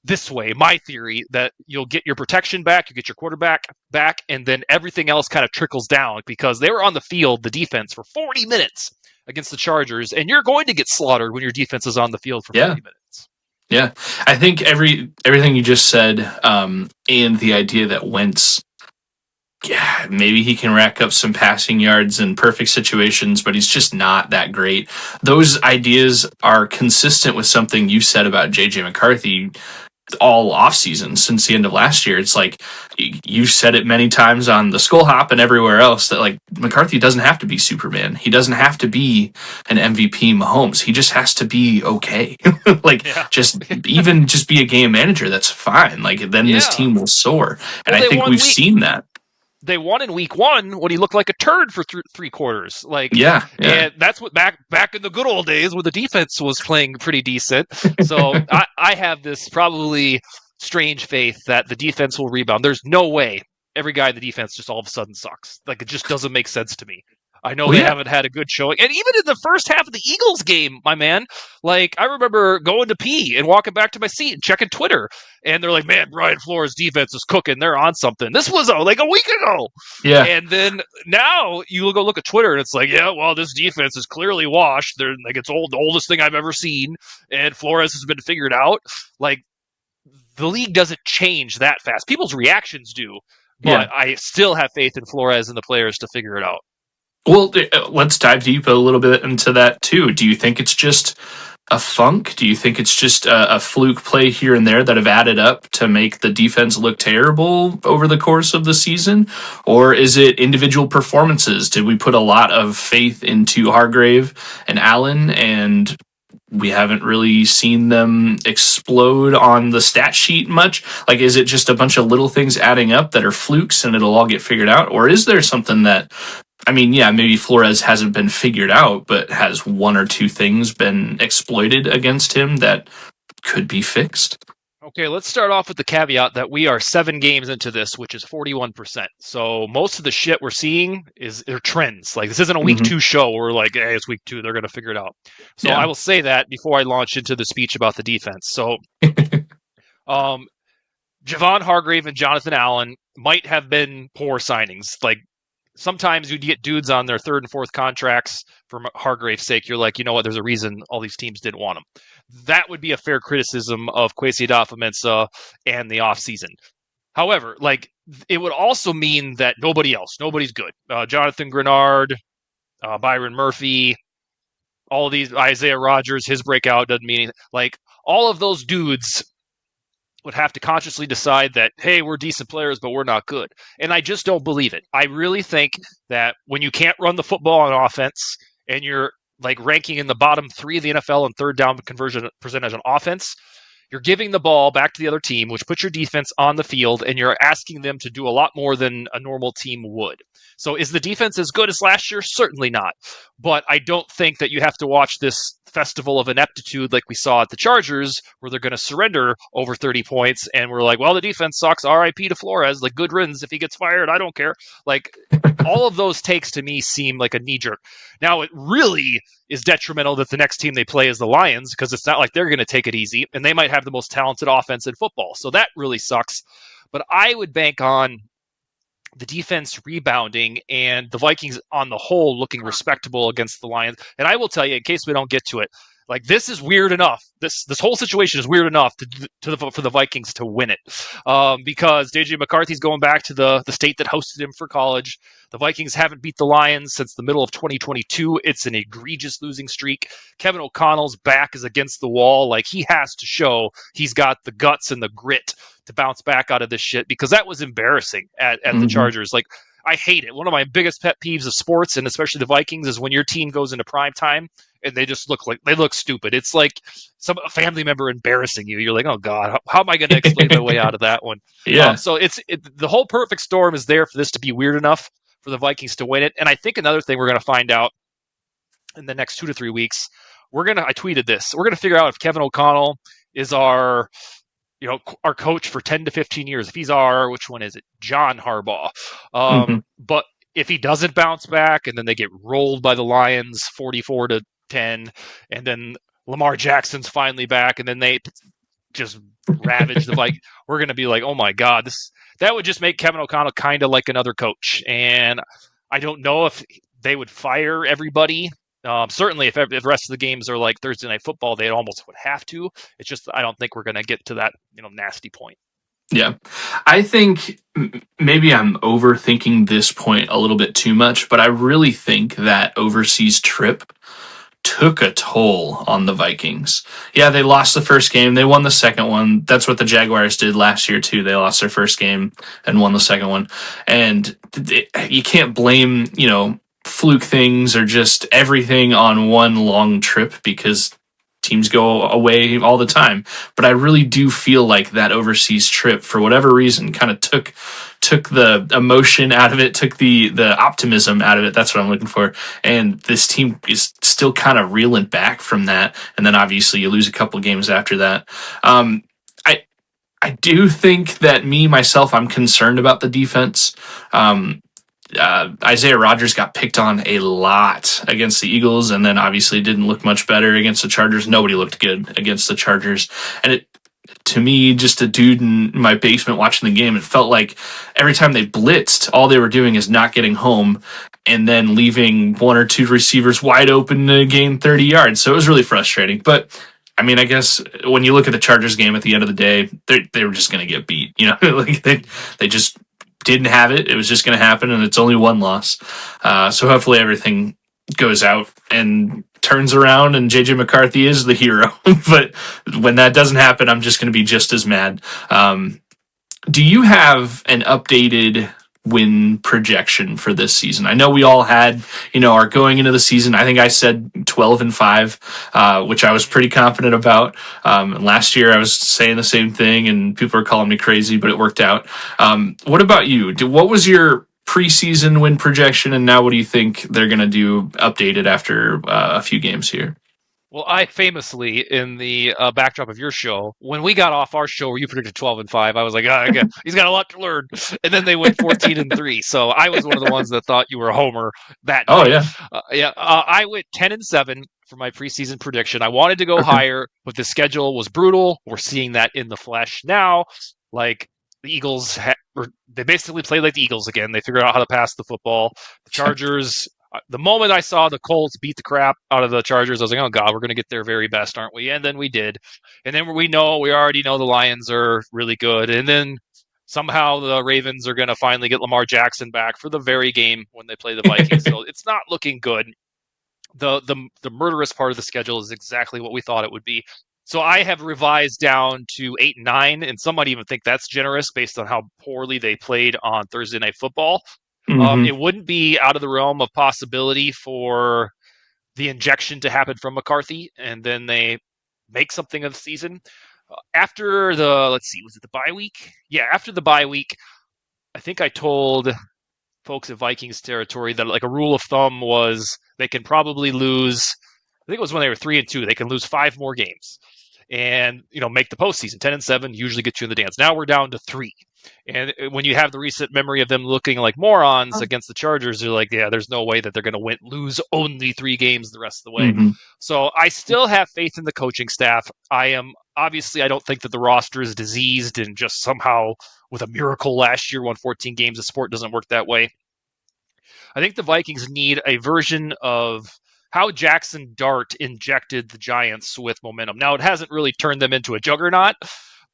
this way, my theory, that you'll get your protection back, you get your quarterback back, and then everything else kind of trickles down, because they were on the field, the defense, for 40 minutes against the Chargers, and you're going to get slaughtered when your defense is on the field for 40 minutes. Yeah, I think everything you just said, and the idea that Wentz yeah, maybe he can rack up some passing yards in perfect situations, but he's just not that great. Those ideas are consistent with something you said about JJ McCarthy all offseason since the end of last year. It's like you said it many times on the Skol Hop and everywhere else that like McCarthy doesn't have to be Superman. He doesn't have to be an MVP Mahomes. He just has to be okay. Like just be a game manager. That's fine. Like then this team will soar. And I think we've seen that. They won in week 1 when he looked like a turd for 3 quarters. Like, yeah. And that's what back in the good old days where the defense was playing pretty decent. So I have this probably strange faith that the defense will rebound. There's no way every guy in the defense just all of a sudden sucks. Like, it just doesn't make sense to me. I know they haven't had a good showing. And even in the first half of the Eagles game, my man, like, I remember going to pee and walking back to my seat and checking Twitter. And they're like, man, Brian Flores' defense is cooking. They're on something. This was like a week ago. Yeah. And then now you go look at Twitter and it's like, yeah, well, this defense is clearly washed. They're like, it's the oldest thing I've ever seen. And Flores has been figured out. Like, the league doesn't change that fast. People's reactions do. But I still have faith in Flores and the players to figure it out. Well, let's dive deep a little bit into that too. Do you think it's just a funk? Do you think it's just a fluke play here and there that have added up to make the defense look terrible over the course of the season? Or is it individual performances? Did we put a lot of faith into Hargrave and Allen, and we haven't really seen them explode on the stat sheet much? Like, is it just a bunch of little things adding up that are flukes and it'll all get figured out? Or is there something that, I mean, yeah, maybe Flores hasn't been figured out, but has one or two things been exploited against him that could be fixed? Okay, let's start off with the caveat that we are 7 games into this, which is 41%. So most of the shit we're seeing are trends. Like, this isn't a week 2 show where we're like, hey, it's week 2, they're going to figure it out. So I will say that before I launch into the speech about the defense. So Javon Hargrave and Jonathan Allen might have been poor signings. Like, sometimes you get dudes on their 3rd and 4th contracts for Hargrave's sake. You're like, you know what? There's a reason all these teams didn't want him. That would be a fair criticism of Kwesi Adofo-Mensah and the offseason. However, like, it would also mean that nobody's good. Jonathan Grenard, Byron Murphy, all of these, Isaiah Rodgers, his breakout doesn't mean anything. Like, all of those dudes would have to consciously decide that, hey, we're decent players, but we're not good. And I just don't believe it. I really think that when you can't run the football on offense and you're like ranking in the bottom 3 of the NFL in third down conversion percentage on offense, you're giving the ball back to the other team, which puts your defense on the field, and you're asking them to do a lot more than a normal team would. So is the defense as good as last year? Certainly not. But I don't think that you have to watch this festival of ineptitude like we saw at the Chargers, where they're going to surrender over 30 points, and we're like, well, the defense sucks, RIP to Flores, like, good riddance if he gets fired, I don't care. Like, all of those takes to me seem like a knee-jerk. Now, it really is detrimental that the next team they play is the Lions, because it's not like they're going to take it easy, and they might have the most talented offense in football, so that really sucks. But I would bank on the defense rebounding and the Vikings on the whole looking respectable against the Lions. And I will tell you, in case we don't get to it, like, this is weird enough. This whole situation is weird enough for the Vikings to win it, because JJ McCarthy's going back to the state that hosted him for college. The Vikings haven't beat the Lions since the middle of 2022. It's an egregious losing streak. Kevin O'Connell's back is against the wall. Like, he has to show he's got the guts and the grit to bounce back out of this shit, because that was embarrassing at the Chargers. Like, I hate it. One of my biggest pet peeves of sports, and especially the Vikings, is when your team goes into prime time and they just look stupid. It's like a family member embarrassing you. You're like, oh God, how am I going to explain my way out of that one? Yeah. So the whole perfect storm is there for this to be weird enough for the Vikings to win it. And I think another thing we're going to find out in the next 2 to 3 weeks, I tweeted this, we're going to figure out if Kevin O'Connell is our coach for 10 to 15 years. If he's which one is it? John Harbaugh. But if he doesn't bounce back and then they get rolled by the Lions 44-10, and then Lamar Jackson's finally back and then they just ravage the Vikings, we're going to be like, oh my God, that would just make Kevin O'Connell kind of like another coach. And I don't know if they would fire everybody. Certainly, if the rest of the games are like Thursday Night Football, they almost would have to. It's just I don't think we're going to get to that nasty point. Yeah. I think maybe I'm overthinking this point a little bit too much, but I really think that overseas trip took a toll on the Vikings. Yeah, they lost the first game. They won the second one. That's what the Jaguars did last year, too. They lost their first game and won the second one. And you can't blame, fluke things or just everything on one long trip because teams go away all the time. But I really do feel like that overseas trip, for whatever reason, kind of took the emotion out of it, took the optimism out of it. That's what I'm looking for. And this team is still kind of reeling back from that. And then obviously you lose a couple games after that. I I do think that myself, I'm concerned about the defense. Isaiah Rodgers got picked on a lot against the Eagles, and then obviously didn't look much better against the Chargers. Nobody looked good against the Chargers, and to me, just a dude in my basement watching the game, it felt like every time they blitzed, all they were doing is not getting home and then leaving one or two receivers wide open to gain 30 yards. So it was really frustrating. But I mean, I guess when you look at the Chargers game at the end of the day, they were just going to get beat. Like they just didn't have it. It was just going to happen, and it's only one loss. So hopefully everything goes out and turns around and JJ McCarthy is the hero. But when that doesn't happen, I'm just going to be just as mad. Do you have an updated win projection for this season? I know we all had, our going into the season. I think I said 12-5, which I was pretty confident about. Last year I was saying the same thing and people are calling me crazy, but it worked out. What about you? What was your preseason win projection, and now what do you think they're going to do updated after a few games here? Well, I famously, in the backdrop of your show, when we got off our show where you predicted 12-5, I was like, he's got a lot to learn. And then they went 14-3. So I was one of the ones that thought you were a homer that Oh, night. yeah. I went 10-7 for my preseason prediction. I wanted to go higher, but the schedule was brutal. We're seeing that in the flesh now. Like the Eagles, they basically played like the Eagles again. They figured out how to pass the football. The Chargers. The moment I saw the Colts beat the crap out of the Chargers, I was like, oh, God, we're going to get their very best, aren't we? And then we did. And then we already know the Lions are really good. And then somehow the Ravens are going to finally get Lamar Jackson back for the very game when they play the Vikings. So it's not looking good. The murderous part of the schedule is exactly what we thought it would be. So I have revised down to 8-9, and some might even think that's generous based on how poorly they played on Thursday Night Football. Mm-hmm. It wouldn't be out of the realm of possibility for the injection to happen from McCarthy, and then they make something of the season. After was it the bye week? Yeah, after the bye week, I think I told folks at Vikings territory that like a rule of thumb was they can probably lose. I think it was when they were 3-2. They can lose 5 more games, and make the postseason. 10-7 usually gets you in the dance. Now we're down to 3. And when you have the recent memory of them looking like morons against the Chargers, you're like, yeah, there's no way that they're going to lose only 3 games the rest of the way. Mm-hmm. So I still have faith in the coaching staff. I don't think that the roster is diseased and just somehow with a miracle last year won 14 games. The sport doesn't work that way. I think the Vikings need a version of how Jackson Dart injected the Giants with momentum. Now, it hasn't really turned them into a juggernaut,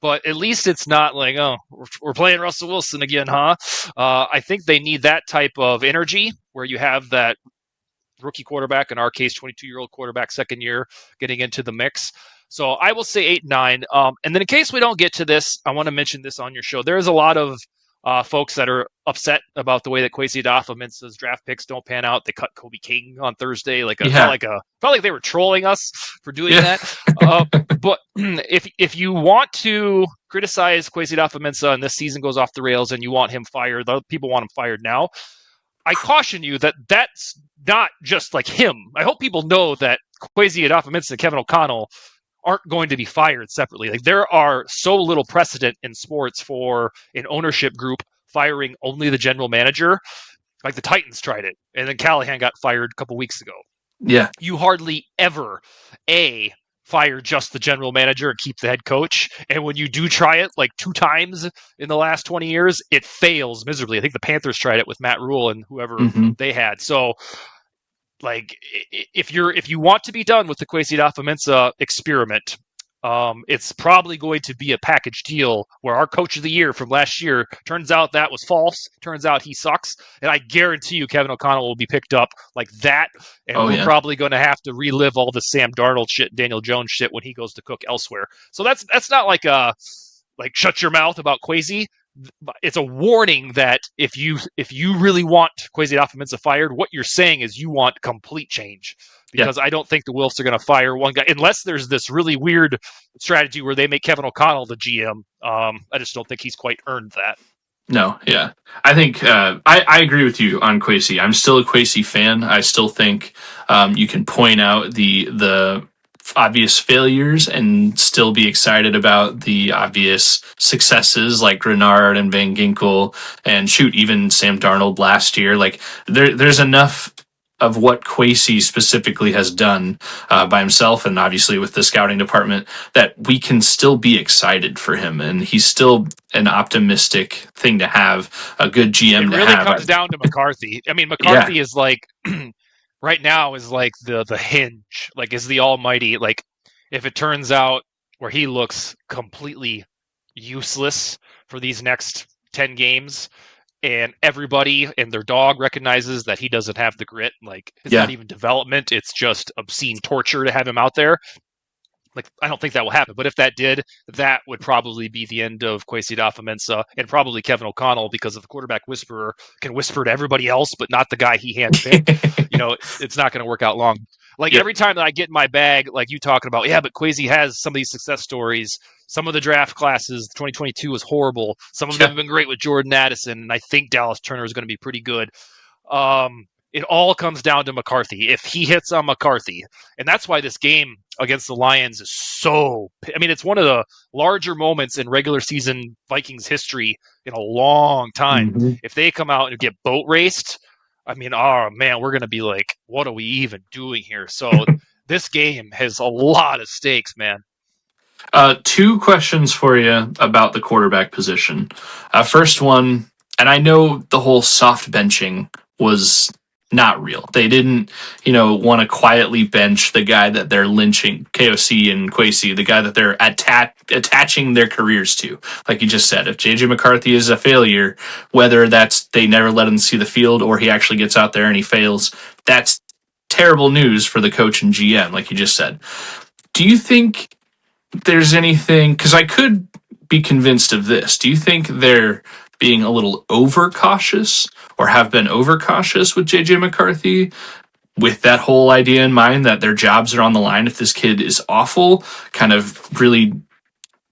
but at least it's not like, oh, we're playing Russell Wilson again, huh? I think they need that type of energy where you have that rookie quarterback, in our case, 22-year-old quarterback, second year, getting into the mix. So I will say 8-9. And then in case we don't get to this, I want to mention this on your show. There's a lot of folks that are upset about the way that Kwesi Adofo-Mensah's draft picks don't pan out. They cut Kobe King on Thursday. Felt like they were trolling us for doing that. But if you want to criticize Kwesi Adofo-Mensah and this season goes off the rails and you want him fired, the people want him fired now. I caution you that that's not just like him. I hope people know that Kwesi Adofo-Mensah and Kevin O'Connell aren't going to be fired separately. Like there are so little precedent in sports for an ownership group firing only the general manager. Like the Titans tried it, and then Callahan got fired a couple weeks ago. Yeah. You hardly ever fire just the general manager and keep the head coach. And when you do try it like 2 times in the last 20 years, it fails miserably. I think the Panthers tried it with Matt Rule and whoever they had. So like if you want to be done with the Kwesi Adofo-Mensah experiment, It's probably going to be a package deal where our coach of the year from last year turns out that was false. Turns out he sucks. And I guarantee you Kevin O'Connell will be picked up like that. And we're probably going to have to relive all the Sam Darnold shit, Daniel Jones shit when he goes to cook elsewhere. So that's not like shut your mouth about Kwesi. It's a warning that if you really want Kwesi Adofo-Mensah fired, what you're saying is you want complete change. Because I don't think the Wilfs are going to fire one guy unless there's this really weird strategy where they make Kevin O'Connell the GM. I just don't think he's quite earned that. No, yeah. I think I agree with you on Kwesi. I'm still a Kwesi fan. I still think you can point out the obvious failures and still be excited about the obvious successes like Grenard and Van Ginkel and even Sam Darnold last year. Like there's enough of what Kwesi specifically has done by himself and obviously with the scouting department that we can still be excited for him. And he's still an optimistic thing to have, a good GM to have. It really comes down to McCarthy. I mean, McCarthy is like, right now is like the hinge, like is the almighty. Like if it turns out where he looks completely useless for these next 10 games, and everybody and their dog recognizes that he doesn't have the grit. Like it's not even development. It's just obscene torture to have him out there. Like, I don't think that will happen. But if that did, that would probably be the end of Kwesi Adofo-Mensah and probably Kevin O'Connell, because if the quarterback whisperer can whisper to everybody else, but not the guy he handpicked, it's not going to work out long. Like every time that I get in my bag, like you talking about, but Kwesi has some of these success stories. Some of the draft classes, 2022 was horrible. Some of them have been great with Jordan Addison, and I think Dallas Turner is going to be pretty good. It all comes down to McCarthy. If he hits on McCarthy, and that's why this game against the Lions is so... I mean, it's one of the larger moments in regular season Vikings history in a long time. Mm-hmm. If they come out and get boat raced, I mean, oh man, we're going to be like, what are we even doing here? So this game has a lot of stakes, man. 2 questions for you about the quarterback position. First one, and I know the whole soft benching was not real. They didn't, want to quietly bench the guy that they're lynching, KOC and Kwesi, the guy that they're attaching their careers to. Like you just said, if JJ McCarthy is a failure, whether that's they never let him see the field or he actually gets out there and he fails, that's terrible news for the coach and GM, like you just said. Do you think there's anything, because I could be convinced of this, do you think they're being a little overcautious or have been overcautious with JJ McCarthy with that whole idea in mind that their jobs are on the line if this kid is awful, kind of really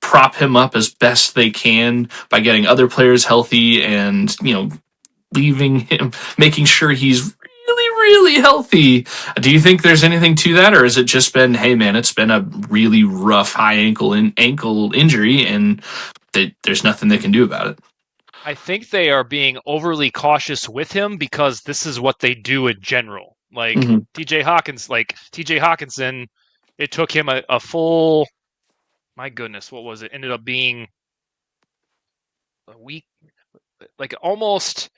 prop him up as best they can by getting other players healthy and, leaving him, making sure he's really healthy? Do you think there's anything to that, or has it just been, hey man, it's been a really rough high ankle injury and there's nothing they can do about it? I think they are being overly cautious with him because this is what they do in general. Like TJ Hawkinson, it took him a full, my goodness, what was it? Ended up being a week, like almost.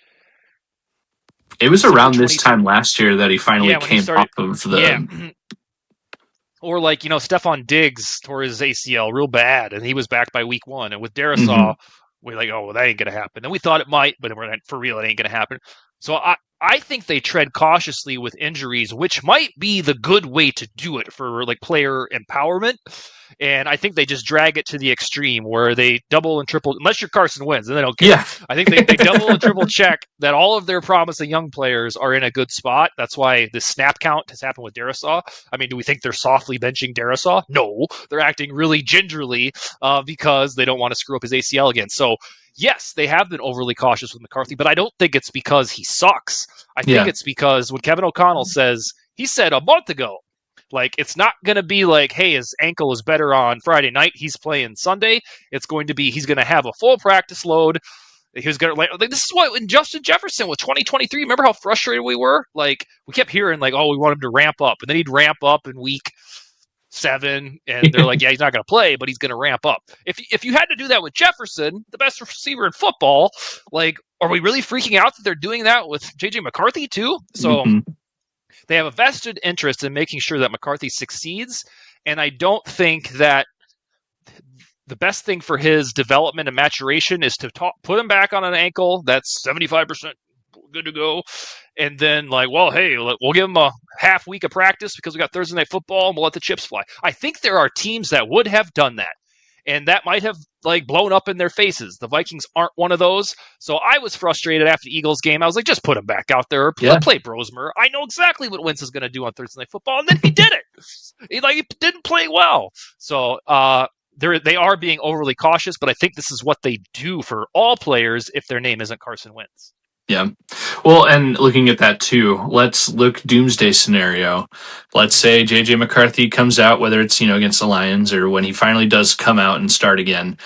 It was around this time last year that he finally came off of the... Yeah. Or like, Stephon Diggs tore his ACL real bad, and he was back by week 1. And with Darisaw, we're like, oh, well, that ain't going to happen. And we thought it might, but for real, it ain't going to happen. So I think they tread cautiously with injuries, which might be the good way to do it for like player empowerment. And I think they just drag it to the extreme where they double and triple, unless you're Carson Wentz, and they don't care. Yeah. I think they double and triple check that all of their promising young players are in a good spot. That's why the snap count has happened with Darisaw. I mean, do we think they're softly benching Darisaw? No, they're acting really gingerly because they don't want to screw up his ACL again. So yes, they have been overly cautious with McCarthy, but I don't think it's because he sucks. I think it's because when Kevin O'Connell says, he said a month ago, like, it's not going to be like, hey, his ankle is better on Friday night, he's playing Sunday. It's going to be, he's going to have a full practice load. He was going to, like, this is what when Justin Jefferson with 2023, remember how frustrated we were? Like, we kept hearing, like, oh, we want him to ramp up. And then he'd ramp up in week 7, and they're like, yeah, he's not going to play, but he's going to ramp up. If you had to do that with Jefferson, the best receiver in football, like, are we really freaking out that they're doing that with JJ McCarthy too? So they have a vested interest in making sure that McCarthy succeeds, and I don't think that the best thing for his development and maturation is to put him back on an ankle that's 75% good to go. And then hey, we'll give him a half week of practice because we got Thursday Night Football and we'll let the chips fly. I think there are teams that would have done that. And that might have blown up in their faces. The Vikings aren't one of those. So I was frustrated after the Eagles game. I was like, just put him back out there. Play Brosmer. I know exactly what Wentz is going to do on Thursday Night Football. And then he did it. He didn't play well. So they are being overly cautious, but I think this is what they do for all players if their name isn't Carson Wentz. Yeah. Well, and looking at that too, let's look doomsday scenario. Let's say JJ McCarthy comes out, whether it's, against the Lions or when he finally does come out and start again.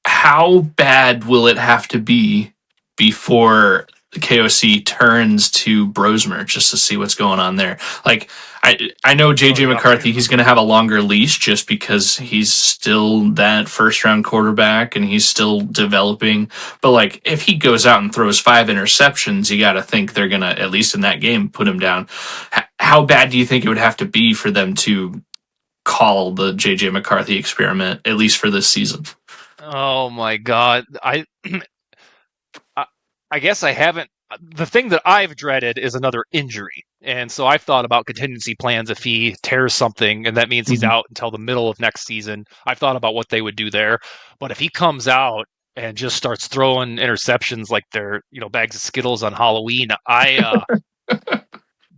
How bad will it have to be before the KOC turns to Brosmer just to see what's going on there? I know JJ McCarthy, he's going to have a longer leash just because he's still that first-round quarterback and he's still developing. But, if he goes out and throws 5 interceptions, you got to think they're going to, at least in that game, put him down. How bad do you think it would have to be for them to call the JJ McCarthy experiment, at least for this season? Oh, my God. I guess I haven't. The thing that I've dreaded is another injury. And so I've thought about contingency plans if he tears something, and that means he's out until the middle of next season. I've thought about what they would do there. But if he comes out and just starts throwing interceptions like they're, bags of Skittles on Halloween,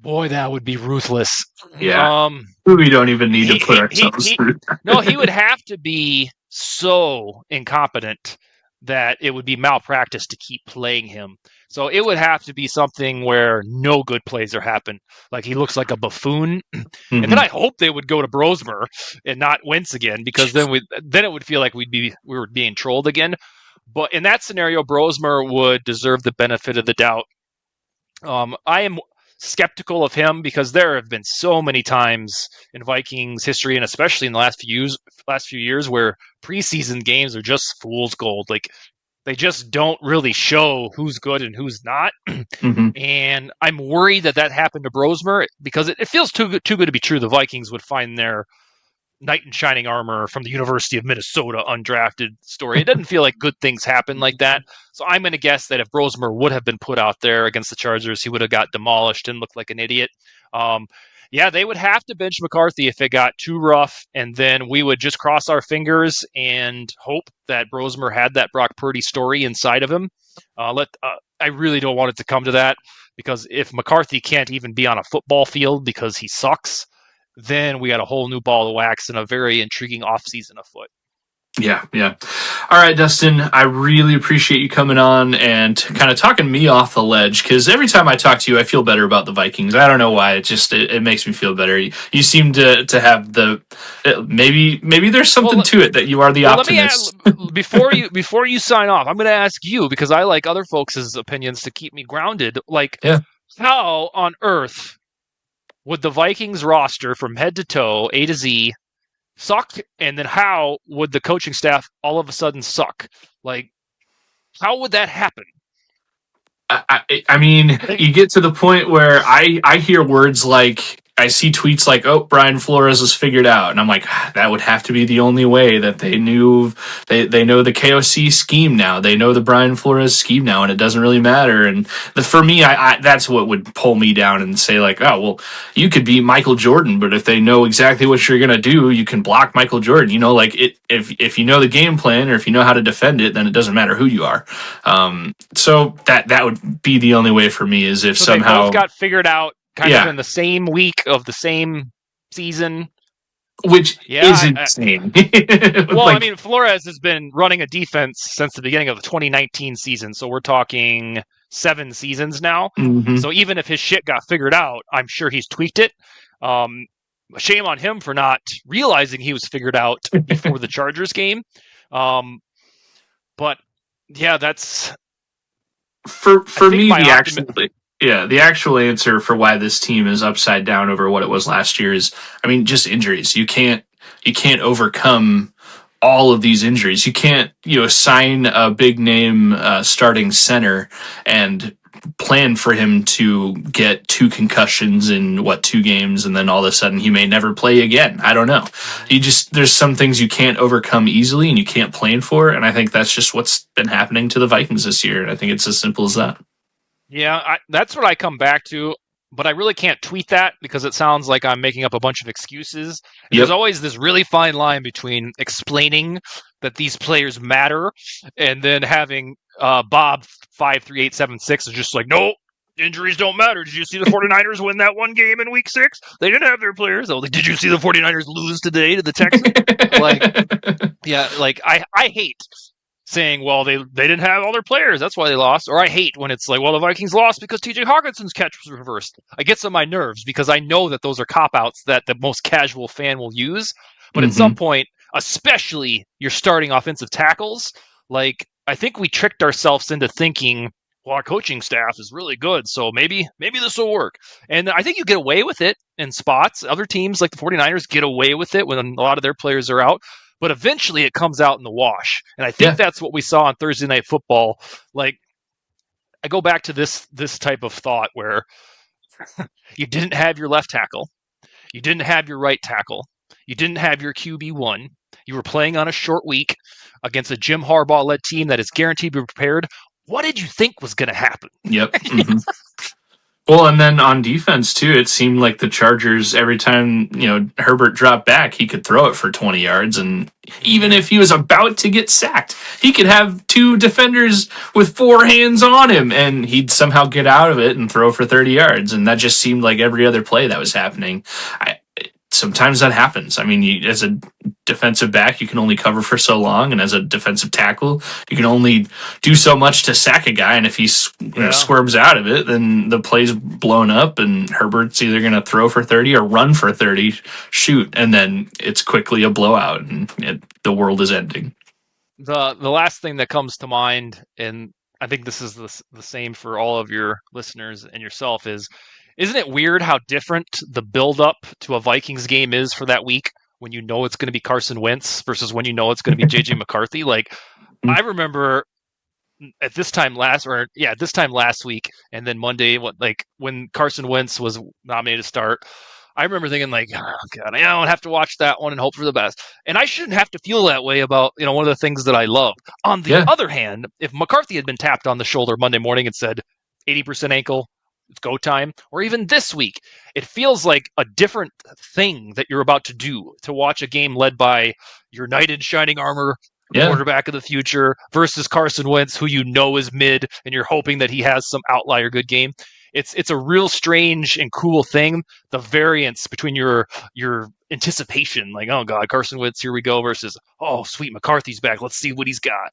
boy, that would be ruthless. Yeah. We don't even need to put ourselves through. No, he would have to be so incompetent that it would be malpractice to keep playing him. So it would have to be something where no good plays are happening. He looks like a buffoon. And then I hope they would go to Brosmer and not Wentz again, because then it would feel like we were being trolled again. But in that scenario, Brosmer would deserve the benefit of the doubt. I am skeptical of him because there have been so many times in Vikings history, and especially in the last few years, where preseason games are just fool's gold. They just don't really show who's good and who's not. And I'm worried that happened to Brosmer because it feels too good to be true. The Vikings would find their knight in shining armor from the University of Minnesota undrafted story. It doesn't feel like good things happen like that. So I'm going to guess that if Brosmer would have been put out there against the Chargers, he would have got demolished and looked like an idiot. They would have to bench McCarthy if it got too rough, and then we would just cross our fingers and hope that Brosmer had that Brock Purdy story inside of him. I really don't want it to come to that, because if McCarthy can't even be on a football field because he sucks, then we got a whole new ball of wax and a very intriguing offseason afoot. Yeah. All right, Dustin, I really appreciate you coming on and kind of talking me off the ledge, because every time I talk to you, I feel better about the Vikings. I don't know why. It makes me feel better. You seem to have maybe there's something to it that you are the optimist. Before you sign off, I'm going to ask you, because I like other folks' opinions to keep me grounded. How on earth would the Vikings roster from head to toe, A to Z, suck, and then how would the coaching staff all of a sudden suck? How would that happen? I mean, you get to the point where I hear words like, I see tweets like, "Oh, Brian Flores is figured out," and I'm like, that would have to be the only way that they knew. They know the KOC scheme now. They know the Brian Flores scheme now, and it doesn't really matter. And for me, I that's what would pull me down and say, oh, well, you could be Michael Jordan, but if they know exactly what you're gonna do, you can block Michael Jordan. If you know the game plan or if you know how to defend it, then it doesn't matter who you are. So that would be the only way for me, is if somehow they both got figured out. Kind of in the same week of the same season. Which is insane. Flores has been running a defense since the beginning of the 2019 season, so we're talking 7 seasons now. So even if his shit got figured out, I'm sure he's tweaked it. Shame on him for not realizing he was figured out before the Chargers game. But yeah, that's... For me, the actual answer for why this team is upside down over what it was last year is, just injuries. You can't overcome all of these injuries. You can't, sign a big name starting center and plan for him to get 2 concussions in 2 games, and then all of a sudden he may never play again. I don't know. There's some things you can't overcome easily and you can't plan for, and I think that's just what's been happening to the Vikings this year. And I think it's as simple as that. Yeah, that's what I come back to. But I really can't tweet that because it sounds like I'm making up a bunch of excuses. Yep. There's always this really fine line between explaining that these players matter and then having Bob 53876 is just like, no, injuries don't matter. Did you see the 49ers win that one game in week 6? They didn't have their players. Like, did you see the 49ers lose today to the Texans? I hate saying, well, they didn't have all their players, that's why they lost. Or I hate when it's like, well, the Vikings lost because TJ Hawkinson's catch was reversed. I get on my nerves because I know that those are cop-outs that the most casual fan will use. But at some point, especially your starting offensive tackles, like, I think we tricked ourselves into thinking, well, our coaching staff is really good, so maybe this will work. And I think you get away with it in spots. Other teams like the 49ers get away with it when a lot of their players are out. But eventually it comes out in the wash. And I think that's what we saw on Thursday Night Football. Like, I go back to this type of thought where you didn't have your left tackle. You didn't have your right tackle. You didn't have your QB1. You were playing on a short week against a Jim Harbaugh-led team that is guaranteed to be prepared. What did you think was going to happen? Yep. Mm-hmm. Well, and then on defense, too, it seemed like the Chargers, every time, Herbert dropped back, he could throw it for 20 yards. And even if he was about to get sacked, he could have 2 defenders with 4 hands on him, and he'd somehow get out of it and throw for 30 yards. And that just seemed like every other play that was happening. Sometimes that happens. I mean, as a defensive back, you can only cover for so long, and as a defensive tackle, you can only do so much to sack a guy, and if he squirms out of it, then the play's blown up, and Herbert's either going to throw for 30 or run for 30, shoot, and then it's quickly a blowout, and the world is ending. The last thing that comes to mind, and I think this is the same for all of your listeners and yourself, isn't it weird how different the build-up to a Vikings game is for that week when you know it's going to be Carson Wentz versus when you know it's going to be J.J. McCarthy? Like, I remember at this time last week, and then Monday, when Carson Wentz was nominated to start, I remember thinking, like, oh, God, I don't have to watch that one and hope for the best. And I shouldn't have to feel that way about, one of the things that I love. On the other hand, if McCarthy had been tapped on the shoulder Monday morning and said, 80% ankle, it's go time, or even this week, it feels like a different thing that you're about to do, to watch a game led by your knight in shining armor, quarterback of the future, versus Carson Wentz, who is mid, and you're hoping that he has some outlier good game. It's a real strange and cool thing, the variance between your anticipation, like, oh God, Carson Wentz, here we go, versus, oh sweet, McCarthy's back, let's see what he's got.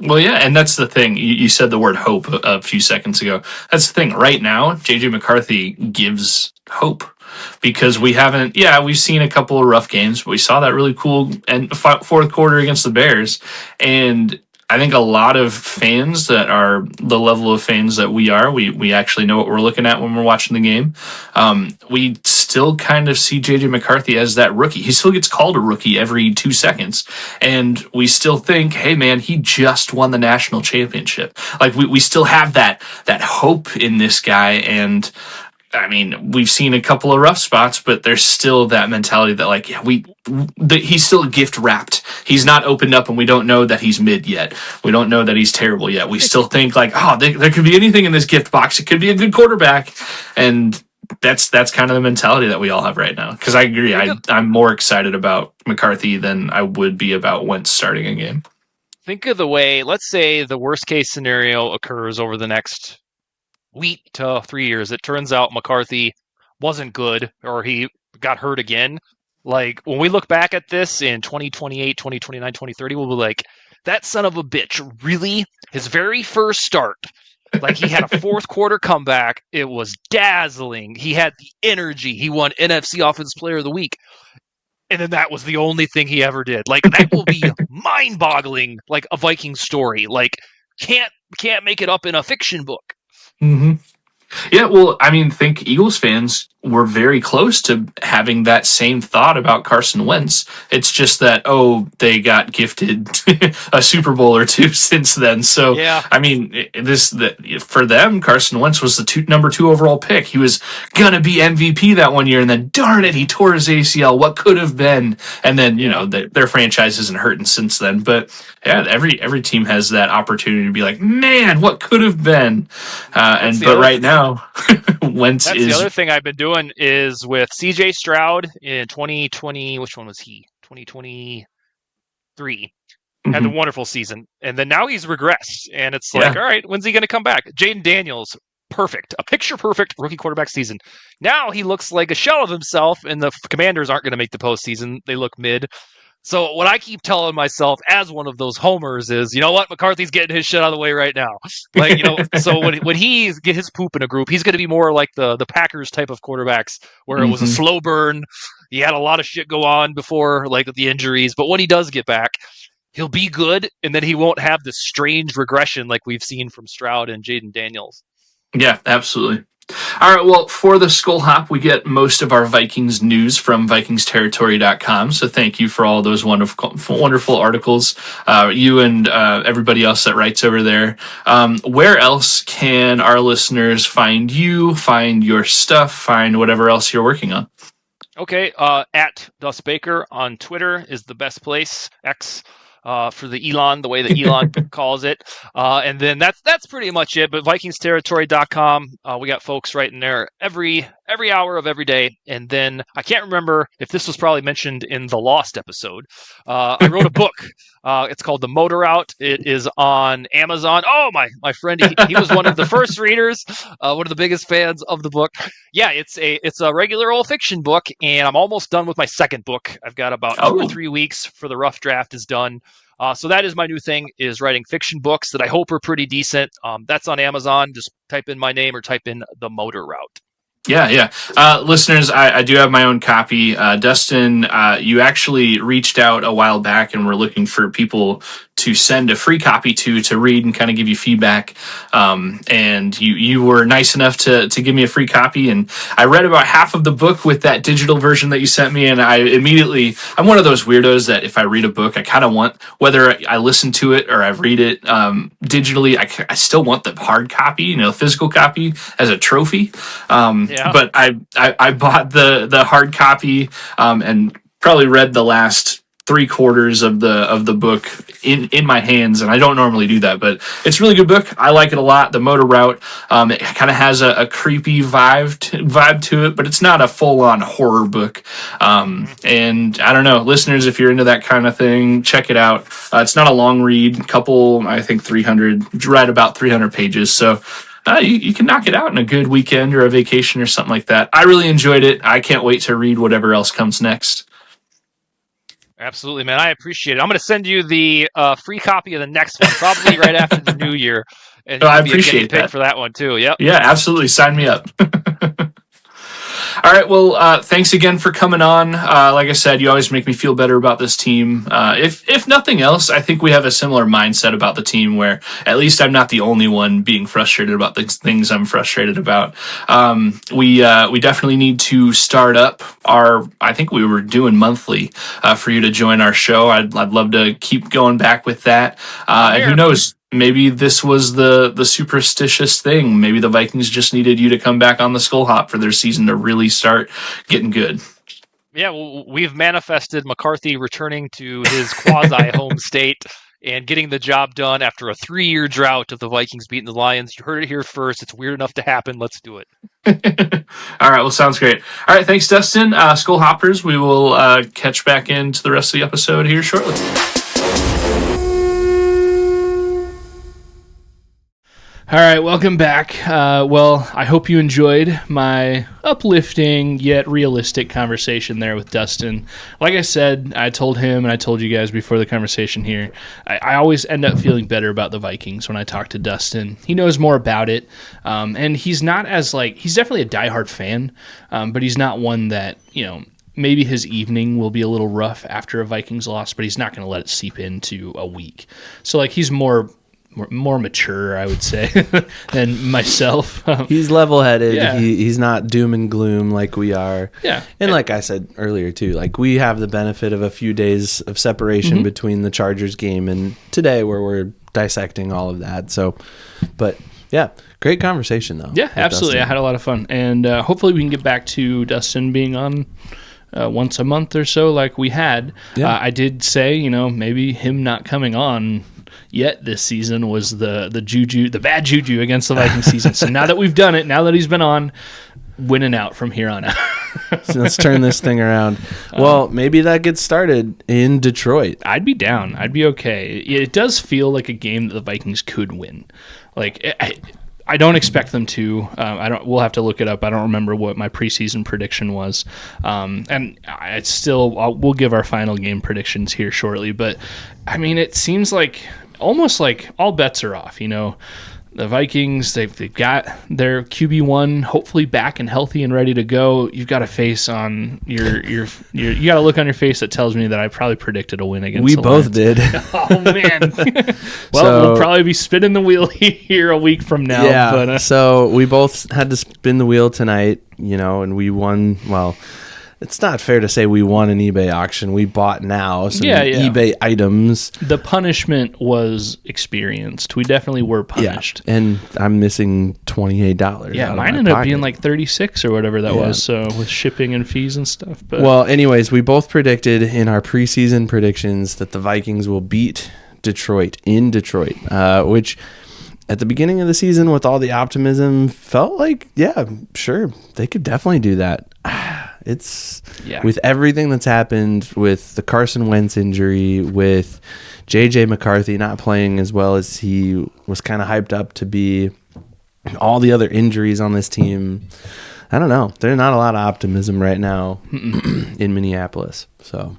Well, yeah, and that's the thing. You said the word hope a few seconds ago. That's the thing. Right now, J.J. McCarthy gives hope because we've seen a couple of rough games, but we saw that really cool fourth quarter against the Bears. And I think a lot of fans that are the level of fans that we are, we actually know what we're looking at when we're watching the game. We still kind of see J.J. McCarthy as that rookie. He still gets called a rookie every 2 seconds. And we still think, hey, man, he just won the national championship. Like, we still have that hope in this guy. And I mean, we've seen a couple of rough spots, but there's still that mentality that, like, he's still gift wrapped. He's not opened up, and we don't know that he's mid yet. We don't know that he's terrible yet. We still think, like, there could be anything in this gift box. It could be a good quarterback, and that's kind of the mentality that we all have right now. Because I agree, I'm more excited about McCarthy than I would be about Wentz starting a game. Think of the way, let's say the worst case scenario occurs over the next week to 3 years. It turns out McCarthy wasn't good, or he got hurt again. Like, when we look back at this in 2028, 2029, 2030, we'll be like, that son of a bitch, really? His very first start, like, he had a fourth quarter comeback. It was dazzling. He had the energy. He won NFC Offensive Player of the Week. And then that was the only thing he ever did. Like, that will be mind-boggling, like a Viking story. Like, can't make it up in a fiction book. Mm-hmm. Yeah, well, I mean, think Eagles fans were very close to having that same thought about Carson Wentz. It's just that, they got gifted a Super Bowl or two since then. So, Yeah. I mean, for them, Carson Wentz was the number 2 overall pick. He was going to be MVP that one year, and then, darn it, he tore his ACL. What could have been? And then, their franchise isn't hurting since then. But, yeah, every team has that opportunity to be like, man, what could have been? But right now, Wentz That's the other thing I've been doing is with CJ Stroud in 2020. Which one was he? 2023. Had a wonderful season. And then now he's regressed. And it's like, all right, when's he going to come back? Jaden Daniels, perfect. A picture-perfect rookie quarterback season. Now he looks like a shell of himself, and the Commanders aren't going to make the postseason. They look mid. So what I keep telling myself as one of those homers is, you know what, McCarthy's getting his shit out of the way right now. Like, so when he get his poop in a group, he's going to be more like the Packers type of quarterbacks where it was a slow burn. He had a lot of shit go on before, like the injuries. But when he does get back, he'll be good, and then he won't have this strange regression like we've seen from Stroud and Jaden Daniels. Yeah, absolutely. All right, well, for the Skol Hop, we get most of our Vikings news from VikingsTerritory.com, so thank you for all those wonderful articles, you and everybody else that writes over there. Where else can our listeners find you, find your stuff, find whatever else you're working on? Okay, at Dustin Baker on Twitter is the best place, X. For the Elon, the way that Elon calls it. And then that's pretty much it. But VikingsTerritory.com, we got folks writing there every hour of every day. And then I can't remember if this was probably mentioned in the Lost episode. I wrote a book. It's called The Motor Out. It is on Amazon. Oh, my friend, he was one of the first readers, one of the biggest fans of the book. Yeah, it's a regular old fiction book, and I'm almost done with my second book. I've got about 2 or 3 weeks for the rough draft is done. So that is my new thing, is writing fiction books that I hope are pretty decent. That's on Amazon. Just type in my name or type in The Motor Route. Yeah. Listeners, I do have my own copy. Dustin, you actually reached out a while back and were looking for people to send a free copy to read and kind of give you feedback. And you were nice enough to give me a free copy. And I read about half of the book with that digital version that you sent me. And I'm one of those weirdos that if I read a book, I kind of want, whether I listen to it or I read it digitally, I still want the hard copy, physical copy as a trophy. But I bought the hard copy and probably read the last 3/4 of the book in my hands, and I don't normally do that, but it's a really good book. I like it a lot. The Motor Route, it kind of has a creepy vibe to it, but it's not a full-on horror book. And I don't know, listeners, if you're into that kind of thing, check it out. It's not a long read, I think 300, right about 300 pages. So you can knock it out in a good weekend or a vacation or something like that. I really enjoyed it. I can't wait to read whatever else comes next. Absolutely, man. I appreciate it. I'm going to send you the free copy of the next one, probably right after the new year. And I appreciate that. For that one too. Yep. Yeah, absolutely. Sign me up. All right. Well, thanks again for coming on. Like I said, you always make me feel better about this team. If nothing else, I think we have a similar mindset about the team where at least I'm not the only one being frustrated about the things I'm frustrated about. We definitely need to start up I think we were doing monthly for you to join our show. I'd love to keep going back with that. And who knows? Maybe this was the superstitious thing. Maybe the Vikings just needed you to come back on the Skol Hop for their season to really start getting good. Yeah, well, we've manifested McCarthy returning to his quasi-home state and getting the job done after a 3-year drought of the Vikings beating the Lions. You heard it here first. It's weird enough to happen. Let's do it. All right, well, sounds great. All right, thanks, Dustin. Skol Hoppers, we will catch back into the rest of the episode here shortly. All right, welcome back. Well, I hope you enjoyed my uplifting yet realistic conversation there with Dustin. Like I said, I told him and I told you guys before the conversation here, I always end up feeling better about the Vikings when I talk to Dustin. He knows more about it, and he's not as he's definitely a diehard fan, but he's not one that, maybe his evening will be a little rough after a Vikings loss, but he's not going to let it seep into a week. So, he's more more mature, I would say, than myself. He's level-headed. Yeah. He's not doom and gloom like we are. Yeah. And like I said earlier, too, like we have the benefit of a few days of separation between the Chargers game and today where we're dissecting all of that. So, but yeah, great conversation, though. Yeah, absolutely. Dustin. I had a lot of fun. And hopefully we can get back to Dustin being on once a month or so like we had. Yeah. I did say, maybe him not coming on yet this season was the bad juju against the Vikings season. So now that we've done it, now that he's been on, winning out from here on out. So let's turn this thing around. Well, maybe that gets started in Detroit. I'd be down. I'd be okay. It does feel like a game that the Vikings could win. Like I don't expect them to. We'll have to look it up. I don't remember what my preseason prediction was. We'll give our final game predictions here shortly. But I mean, it seems like almost like all bets are off. The Vikings, they've got their QB1 hopefully back and healthy and ready to go. You've got a face on you got a look on your face that tells me that I probably predicted a win against We the both Lions. did. Oh man. We'll probably be spinning the wheel here a week from now. Yeah. But, so we both had to spin the wheel tonight, and we won. Well, it's not fair to say we won an eBay auction. We bought now some eBay items. The punishment was experienced. We definitely were punished. Yeah. And I'm missing $28. Yeah, mine ended up being like 36 or whatever that was. So with shipping and fees and stuff. But well, anyways, we both predicted in our preseason predictions that the Vikings will beat Detroit in Detroit, which at the beginning of the season with all the optimism felt like, yeah, sure, they could definitely do that. It's with everything that's happened with the Carson Wentz injury, with J.J. McCarthy not playing as well as he was kind of hyped up to be, all the other injuries on this team. I don't know. There's not a lot of optimism right now in Minneapolis. So,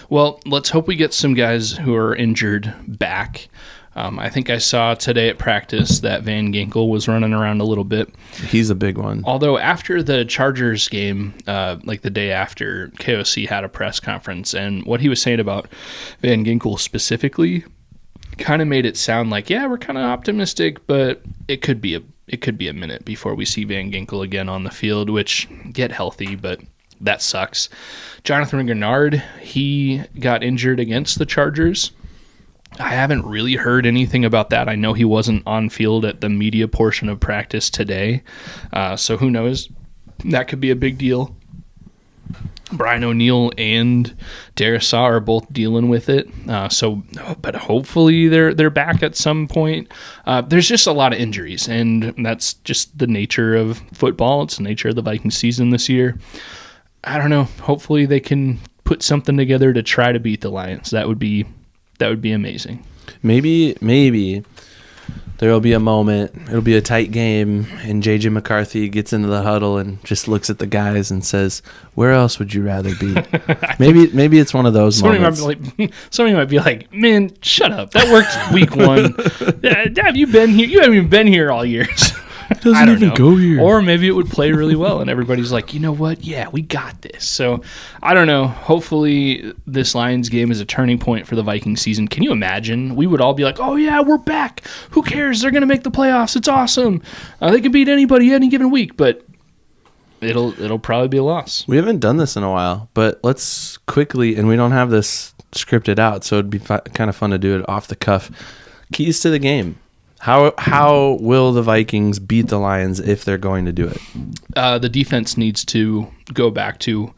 well, let's hope we get some guys who are injured back. I think I saw today at practice that Van Ginkel was running around a little bit. He's a big one. Although after the Chargers game, like the day after, KOC had a press conference, and what he was saying about Van Ginkel specifically kind of made it sound like, yeah, we're kind of optimistic, but it could be a minute before we see Van Ginkel again on the field, which get healthy, but that sucks. Jonathan Grenard, he got injured against the Chargers. I haven't really heard anything about that. I know he wasn't on field at the media portion of practice today, so who knows? That could be a big deal. Brian O'Neill and Darrisaw are both dealing with it, but hopefully they're back at some point. There's just a lot of injuries, and that's just the nature of football. It's the nature of the Vikings season this year. I don't know. Hopefully they can put something together to try to beat the Lions. That would be amazing. Maybe there will be a moment. It'll be a tight game, and J.J. McCarthy gets into the huddle and just looks at the guys and says, "Where else would you rather be?" maybe it's one of those moments. Somebody might be like, "Man, shut up. That worked week 1. Have you been here? You haven't even been here all year." Doesn't even go here. Or maybe it would play really well, and everybody's like, you know what? Yeah, we got this. So, I don't know. Hopefully, this Lions game is a turning point for the Vikings season. Can you imagine? We would all be like, oh, yeah, we're back. Who cares? They're going to make the playoffs. It's awesome. They can beat anybody any given week, but it'll probably be a loss. We haven't done this in a while, but let's quickly, and we don't have this scripted out, so it'd be kind of fun to do it off the cuff. Keys to the game. How will the Vikings beat the Lions if they're going to do it? The defense needs to go back to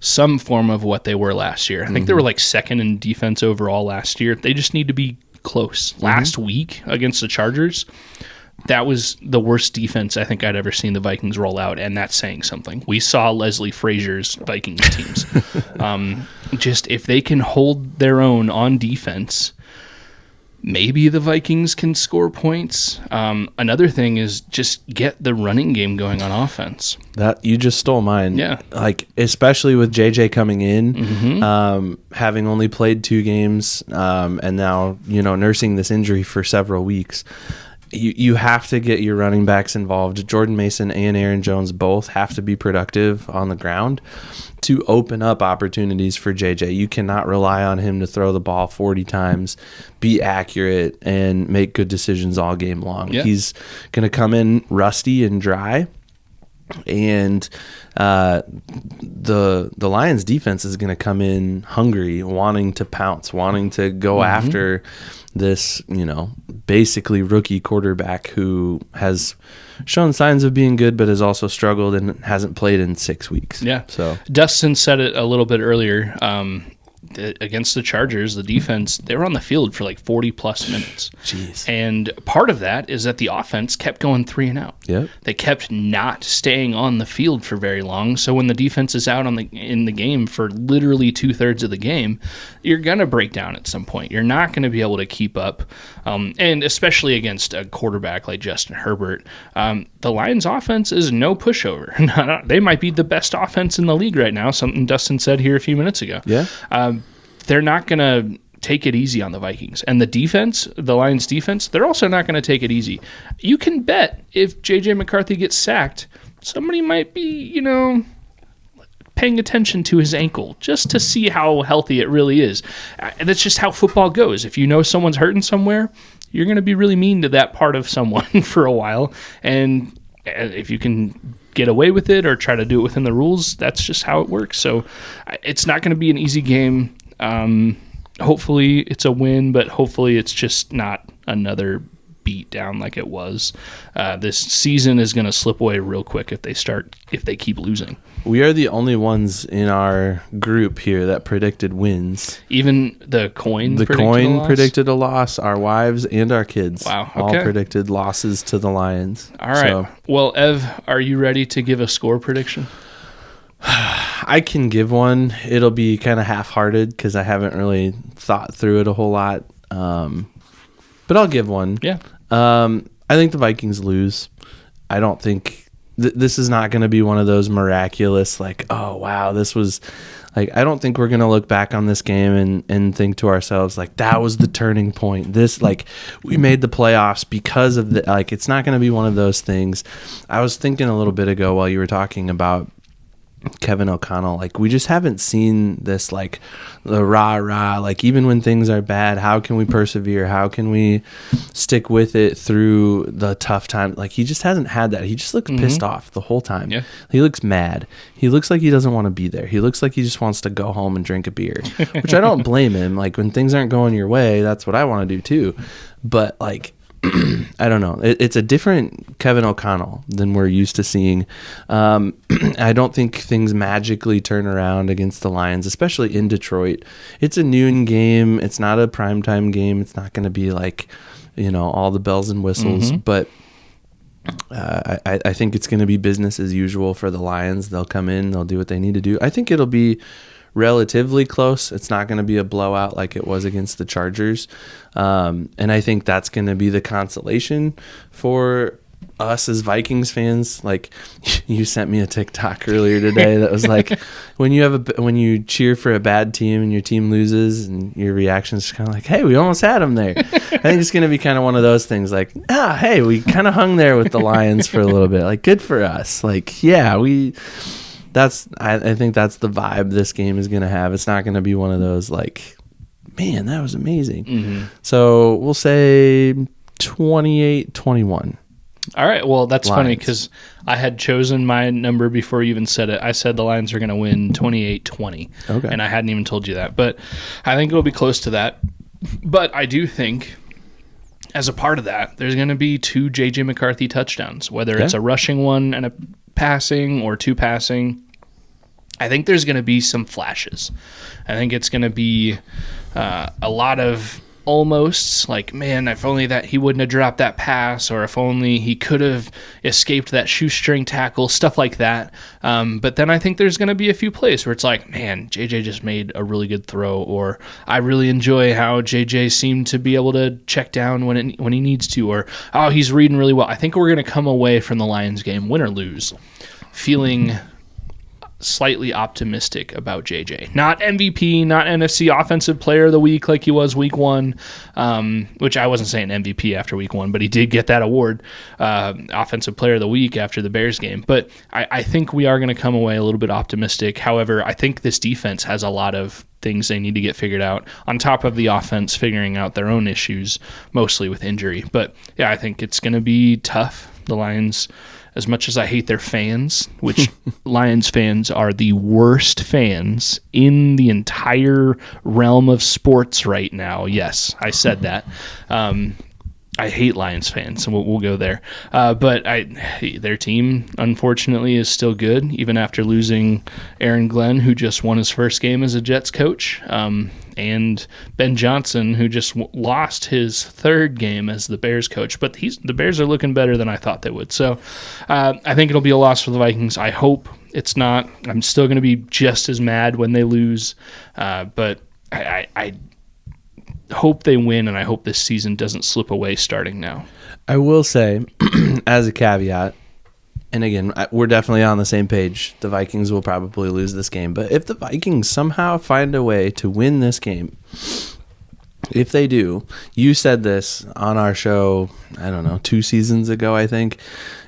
some form of what they were last year. I think they were like second in defense overall last year. They just need to be close. Last week against the Chargers, that was the worst defense I think I'd ever seen the Vikings roll out, and that's saying something. We saw Leslie Frazier's Vikings teams. Just if they can hold their own on defense, maybe the Vikings can score points. Another thing is just get the running game going on offense. That you just stole mine. Yeah. Like, especially with JJ coming in, having only played 2 games, and now, nursing this injury for several weeks. you have to get your running backs involved. Jordan Mason and Aaron Jones both have to be productive on the ground to open up opportunities for JJ. You cannot rely on him to throw the ball 40 times, be accurate, and make good decisions all game long. Yeah. He's going to come in rusty and dry, and the Lions defense is going to come in hungry, wanting to pounce, wanting to go after this, basically rookie quarterback who has shown signs of being good, but has also struggled and hasn't played in 6 weeks. Yeah. So Dustin said it a little bit earlier. Against the Chargers, the defense, they were on the field for like 40 plus minutes. Jeez. And part of that is that the offense kept going 3 and out. Yep. They kept not staying on the field for very long. So when the defense is out in the game for literally 2/3 of the game, you're going to break down at some point. You're not going to be able to keep up. And especially against a quarterback like Justin Herbert, the Lions offense is no pushover. They might be the best offense in the league right now, something Dustin said here a few minutes ago. Yeah. They're not going to take it easy on the Vikings. And the defense, the Lions defense, they're also not going to take it easy. You can bet if J.J. McCarthy gets sacked, somebody might be, paying attention to his ankle just to see how healthy it really is. And that's just how football goes. If you know someone's hurting somewhere, you're going to be really mean to that part of someone for a while. And if you can get away with it or try to do it within the rules, that's just how it works. So it's not going to be an easy game. Hopefully it's a win, but hopefully it's just not another beat down like it was. This season is going to slip away real quick if they keep losing. We are the only ones in our group here that predicted wins. Even the coin predicted a loss. Our wives and our kids all predicted losses to the Lions. All right. So, well, Ev, are you ready to give a score prediction? I can give one. It'll be kind of half-hearted because I haven't really thought through it a whole lot. But I'll give one. Yeah. I think the Vikings lose. I don't think this is not going to be one of those miraculous, like, oh, wow, this was like, I don't think we're going to look back on this game and think to ourselves, like, that was the turning point. This, like, we made the playoffs because of the, like, it's not going to be one of those things. I was thinking a little bit ago while you were talking about Kevin O'Connell, like, we just haven't seen this, like, the rah-rah, like, even when things are bad, how can we persevere? How can we stick with it through the tough time? Like, he just hasn't had that. He just looks pissed off the whole time. Yeah. He looks mad. He looks like he doesn't want to be there. He looks like he just wants to go home and drink a beer, which I don't blame him. Like, when things aren't going your way, that's what I want to do too. But, like, I don't know. It's a different Kevin O'Connell than we're used to seeing. I don't think things magically turn around against the Lions, especially in Detroit. It's a noon game. It's not a primetime game. It's not going to be like, all the bells and whistles. But I think it's going to be business as usual for the Lions. They'll come in. They'll do what they need to do. I think it'll be relatively close. It's not going to be a blowout like it was against the Chargers. And I think that's going to be the consolation for us as Vikings fans. Like, you sent me a TikTok earlier today that was like, when you cheer for a bad team and your team loses and your reaction is kind of like, hey, we almost had them there. I think it's going to be kind of one of those things like, hey, we kind of hung there with the Lions for a little bit. Like, good for us. Like, yeah, I think that's the vibe this game is going to have. It's not going to be one of those like, man, that was amazing. So we'll say 28-21. All right. Well, that's Lions. Funny because I had chosen my number before you even said it. I said the Lions are going to win 28-20. Okay. And I hadn't even told you that. But I think it'll be close to that. But I do think, as a part of that, there's going to be 2 J.J. McCarthy touchdowns, whether it's a rushing one and a passing or 2 passing. I think there's going to be some flashes. I think it's going to be a lot of almost like, man, if only that he wouldn't have dropped that pass, or if only he could have escaped that shoestring tackle, stuff like that. But then I think there's going to be a few plays where it's like, man, JJ just made a really good throw, or I really enjoy how JJ seemed to be able to check down when he needs to, or oh, he's reading really well. I think we're going to come away from the Lions game, win or lose, feeling slightly optimistic about JJ. Not MVP, not NFC Offensive Player of the Week like he was week 1, which I wasn't saying MVP after week 1, but he did get that award, Offensive Player of the Week after the Bears game. But I think we are going to come away a little bit optimistic. However, I think this defense has a lot of things they need to get figured out, on top of the offense figuring out their own issues, mostly with injury. But yeah, I think it's going to be tough. The Lions, as much as I hate their fans, which Lions fans are the worst fans in the entire realm of sports right now. Yes, I said that. I hate Lions fans, so we'll go there. But their team, unfortunately, is still good, even after losing Aaron Glenn, who just won his first game as a Jets coach, and Ben Johnson, who just lost his third game as the Bears coach. But the Bears are looking better than I thought they would. So I think it'll be a loss for the Vikings. I hope it's not. I'm still going to be just as mad when they lose, but I hope they win, and I hope this season doesn't slip away starting now. I will say, as a caveat, and again, we're definitely on the same page, the Vikings will probably lose this game. But if the Vikings somehow find a way to win this game, if they do, you said this on our show, I don't know, 2 seasons ago, I think.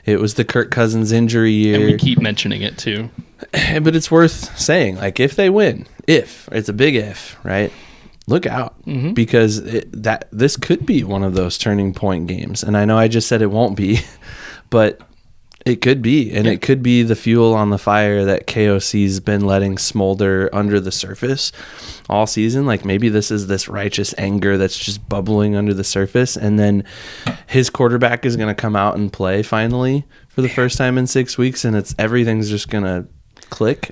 It was the Kirk Cousins injury year. And we keep mentioning it too. But it's worth saying, like, if they win, it's a big if, right? Look out, because this could be one of those turning point games. And I know I just said it won't be, but it could be. And it could be the fuel on the fire that KOC's been letting smolder under the surface all season. Like, maybe this is this righteous anger that's just bubbling under the surface. And then his quarterback is going to come out and play finally for the first time in 6 weeks. And everything's just going to click.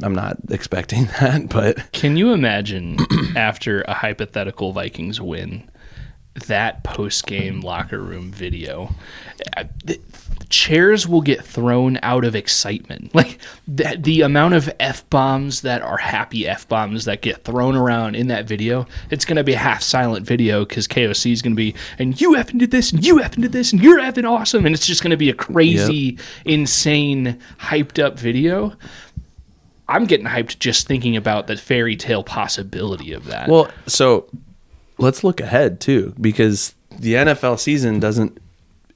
I'm not expecting that, but can you imagine after a hypothetical Vikings win, that post-game locker room video? Chairs will get thrown out of excitement. Like the amount of F-bombs that are happy F-bombs that get thrown around in that video, it's going to be a half-silent video because KOC is going to be, and you effing did this, and you effing did this, and you're effing awesome, and it's just going to be a crazy, insane, hyped-up video. I'm getting hyped just thinking about the fairy tale possibility of that. Well, so let's look ahead too, because the NFL season doesn't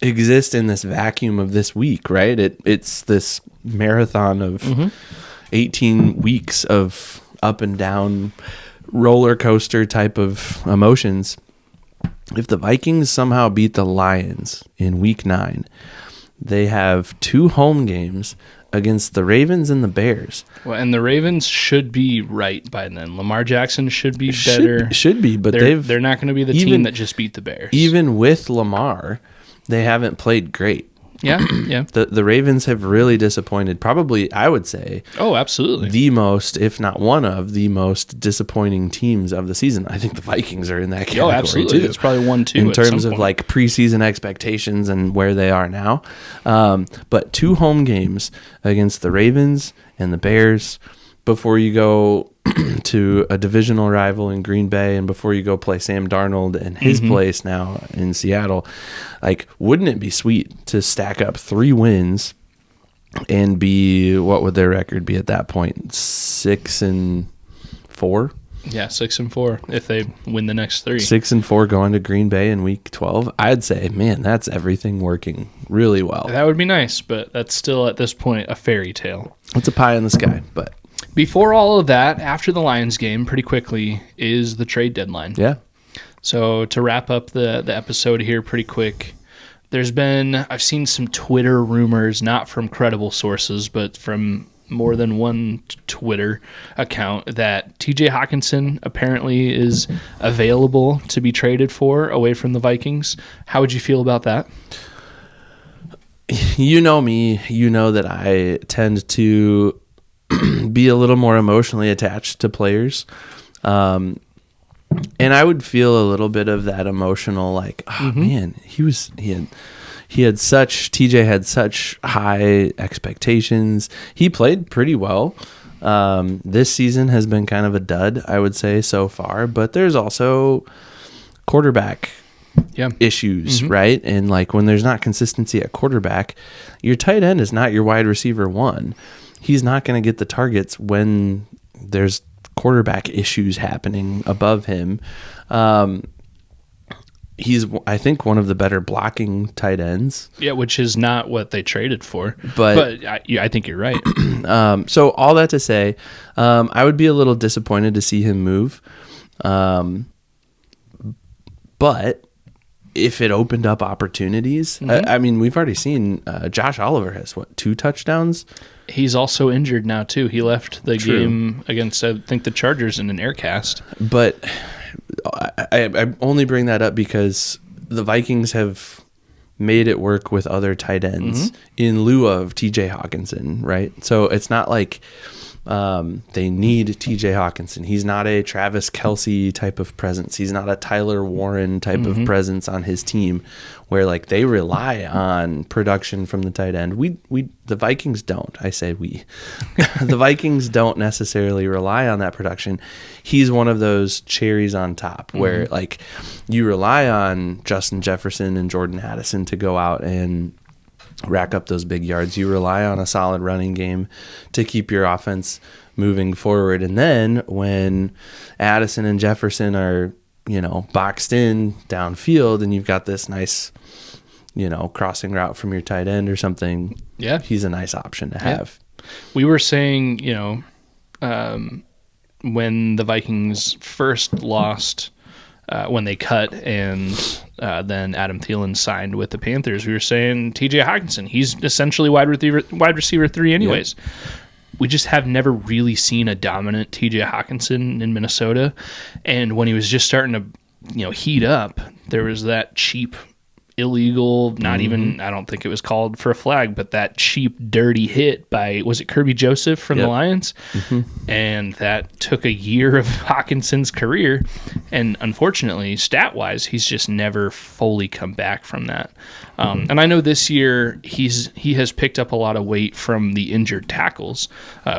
exist in this vacuum of this week, right? It's this marathon of 18 weeks of up and down roller coaster type of emotions. If the Vikings somehow beat the Lions in week 9, they have 2 home games against the Ravens and the Bears. Well, and the Ravens should be right by then. Lamar Jackson should be better. Should be, but they're not going to be the team that just beat the Bears. Even with Lamar, they haven't played great. Yeah. The Ravens have really disappointed. Probably, I would say. Oh, absolutely. The most, if not one of the most disappointing teams of the season. I think the Vikings are in that category. Oh, absolutely. Too. It's probably 1-2 in terms of like preseason expectations and where they are now. But 2 home games against the Ravens and the Bears before you go to a divisional rival in Green Bay and before you go play Sam Darnold in his place now in Seattle. Like, wouldn't it be sweet to stack up 3 wins and be, what would their record be at that point? 6-4? Yeah, 6-4 if they win the next 3. 6-4 going to Green Bay in week 12. I'd say, man, that's everything working really well. That would be nice, but that's still at this point a fairy tale. It's a pie in the sky, but before all of that, after the Lions game, pretty quickly, is the trade deadline. Yeah. So to wrap up the episode here pretty quick, I've seen some Twitter rumors, not from credible sources, but from more than one Twitter account, that TJ Hawkinson apparently is available to be traded for away from the Vikings. How would you feel about that? You know me. You know that I tend to be a little more emotionally attached to players. And I would feel a little bit of that emotional, like, man, TJ had such high expectations. He played pretty well. This season has been kind of a dud, I would say, so far, but there's also quarterback issues, right? And like when there's not consistency at quarterback, your tight end is not your wide receiver one. He's not going to get the targets when there's quarterback issues happening above him. He's, I think, one of the better blocking tight ends. Yeah, which is not what they traded for. But I think you're right. So all that to say, I would be a little disappointed to see him move. But if it opened up opportunities, I mean, we've already seen Josh Oliver has, 2 touchdowns? He's also injured now, too. He left the game against, I think, the Chargers in an air cast. But I only bring that up because the Vikings have made it work with other tight ends in lieu of TJ Hawkinson, right? So it's not like they need TJ Hawkinson. He's not a Travis Kelce type of presence. He's not a Tyler Warren type of presence on his team where like they rely on production from the tight end. The Vikings don't. I say we. The Vikings don't necessarily rely on that production. He's one of those cherries on top where like you rely on Justin Jefferson and Jordan Addison to go out and rack up those big yards. You rely on a solid running game to keep your offense moving forward. And then when Addison and Jefferson are, boxed in downfield and you've got this nice, crossing route from your tight end or something, he's a nice option to have. We were saying, when the Vikings first lost, when they cut and then Adam Thielen signed with the Panthers, we were saying TJ Hawkinson, he's essentially wide receiver 3 anyways. Yep. We just have never really seen a dominant TJ Hawkinson in Minnesota. And when he was just starting to, heat up, there was that cheap, illegal, not even, I don't think it was called for a flag, but that cheap, dirty hit by, was it Kirby Joseph from the Lions? And that took a year of Hawkinson's career. And unfortunately, stat-wise, he's just never fully come back from that. And I know this year he has picked up a lot of weight from the injured tackles.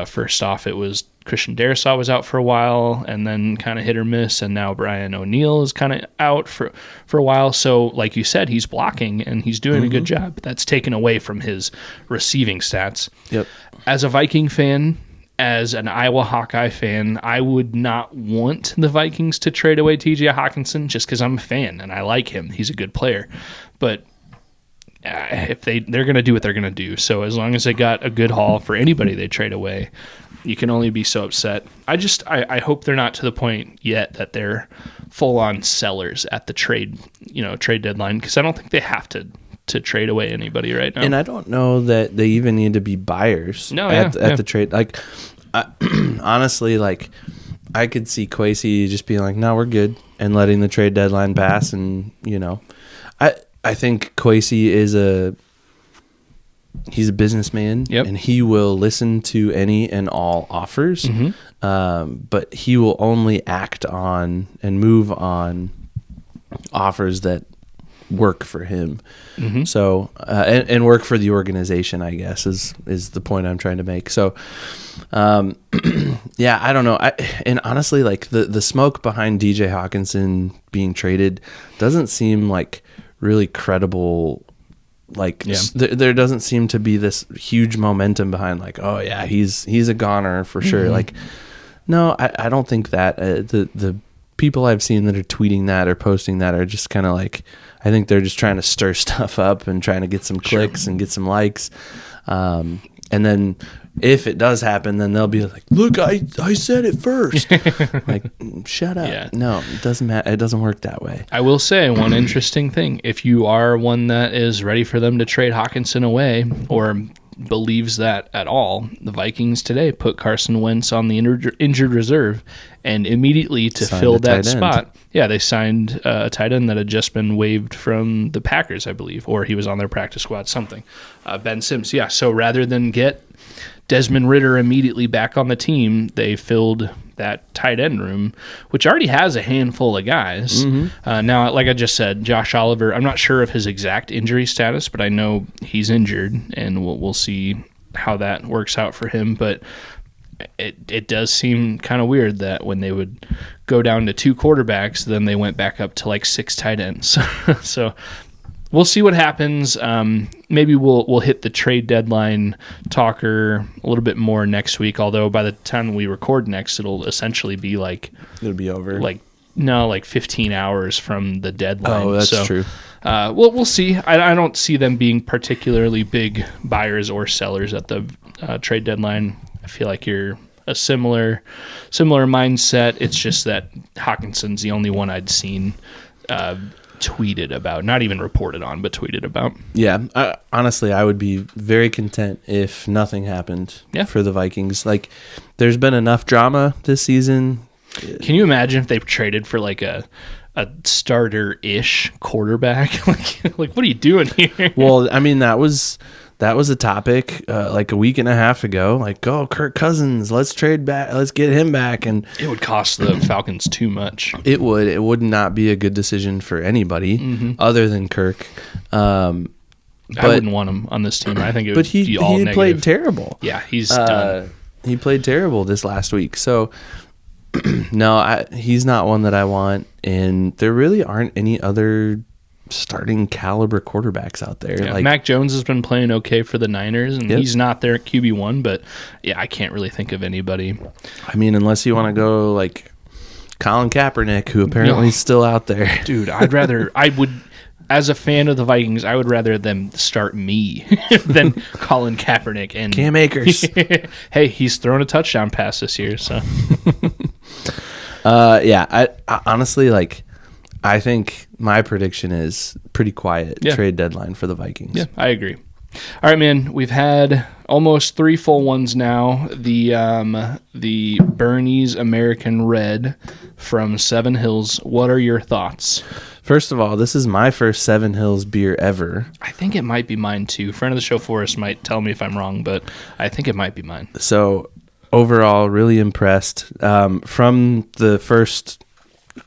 First off, it was Christian Darrisaw was out for a while and then kind of hit or miss, and now Brian O'Neill is kind of out for a while. So like you said, he's blocking and he's doing a good job. That's taken away from his receiving stats. Yep. As a Viking fan, as an Iowa Hawkeye fan, I would not want the Vikings to trade away TJ Hawkinson just because I'm a fan and I like him. He's a good player. But if they're going to do what they're going to do. So as long as they got a good haul for anybody they trade away, you can only be so upset. I hope they're not to the point yet that they're full-on sellers at the trade deadline, because I don't think they have to trade away anybody right now. And I don't know that they even need to be buyers at the trade. Like, honestly, like I could see Kwesi just being like, no, we're good, and letting the trade deadline pass. And, I think Kwesi he's a businessman, and he will listen to any and all offers, but he will only act on and move on offers that work for him. So and work for the organization, I guess, is the point I'm trying to make. So I don't know. And honestly, like the smoke behind DJ Hawkinson being traded doesn't seem like really credible. Like there doesn't seem to be this huge momentum behind like, oh yeah, he's a goner for sure. Like, no, I don't think that the people I've seen that are tweeting that or posting that are just kind of like, I think they're just trying to stir stuff up and trying to get some clicks and get some likes. And then if it does happen, then they'll be like, look, I said it first. Like, shut up. Yeah. No, it doesn't matter. It doesn't work that way. I will say one interesting thing. If you are one that is ready for them to trade Hawkinson away or believes that at all, the Vikings today put Carson Wentz on the injured reserve, and immediately to fill that spot, they signed a tight end that had just been waived from the Packers, I believe, or he was on their practice squad, something. Ben Sims. Yeah, so rather than get Desmond Ridder immediately back on the team, they filled that tight end room, which already has a handful of guys. Now, like I just said, Josh Oliver, I'm not sure of his exact injury status, but I know he's injured, and we'll see how that works out for him. But it does seem kind of weird that when they would go down to 2 quarterbacks, then they went back up to like 6 tight ends. So we'll see what happens. Maybe we'll hit the trade deadline talker a little bit more next week, although by the time we record next, it'll essentially be like... It'll be over. Like 15 hours from the deadline. Oh, that's true. We'll see. I don't see them being particularly big buyers or sellers at the trade deadline. I feel like you're a similar mindset. It's just that Hawkinson's the only one I'd seen tweeted about, not even reported on, but tweeted about. Yeah, honestly, I would be very content if nothing happened for the Vikings. Like, there's been enough drama this season. Can you imagine if they traded for like a starter-ish quarterback? like what are you doing here? Well, I mean, that was a topic like a week and a half ago. Like, oh, Kirk Cousins, let's trade back, let's get him back, and it would cost the Falcons too much. It would not be a good decision for anybody other than Kirk. I wouldn't want him on this team. I think it would be all negative. He played terrible. Yeah, he's done. He played terrible this last week. So no, he's not one that I want, and there really aren't any other starting caliber quarterbacks out there. Yeah, like Mac Jones has been playing okay for the Niners, and he's not there at QB1, but yeah, I can't really think of anybody. I mean, unless you want to go like Colin Kaepernick, who apparently is still out there. Dude, as a fan of the Vikings, I would rather them start me than Colin Kaepernick and Cam Akers. Hey, he's thrown a touchdown pass this year, so. I honestly, like, I think my prediction is pretty quiet trade deadline for the Vikings. Yeah, I agree. All right, man. We've had almost 3 full ones now. The Bernie's American Red from Seven Hills. What are your thoughts? First of all, this is my first Seven Hills beer ever. I think it might be mine too. Friend of the show, Forrest, might tell me if I'm wrong, but I think it might be mine. So overall, really impressed. From the first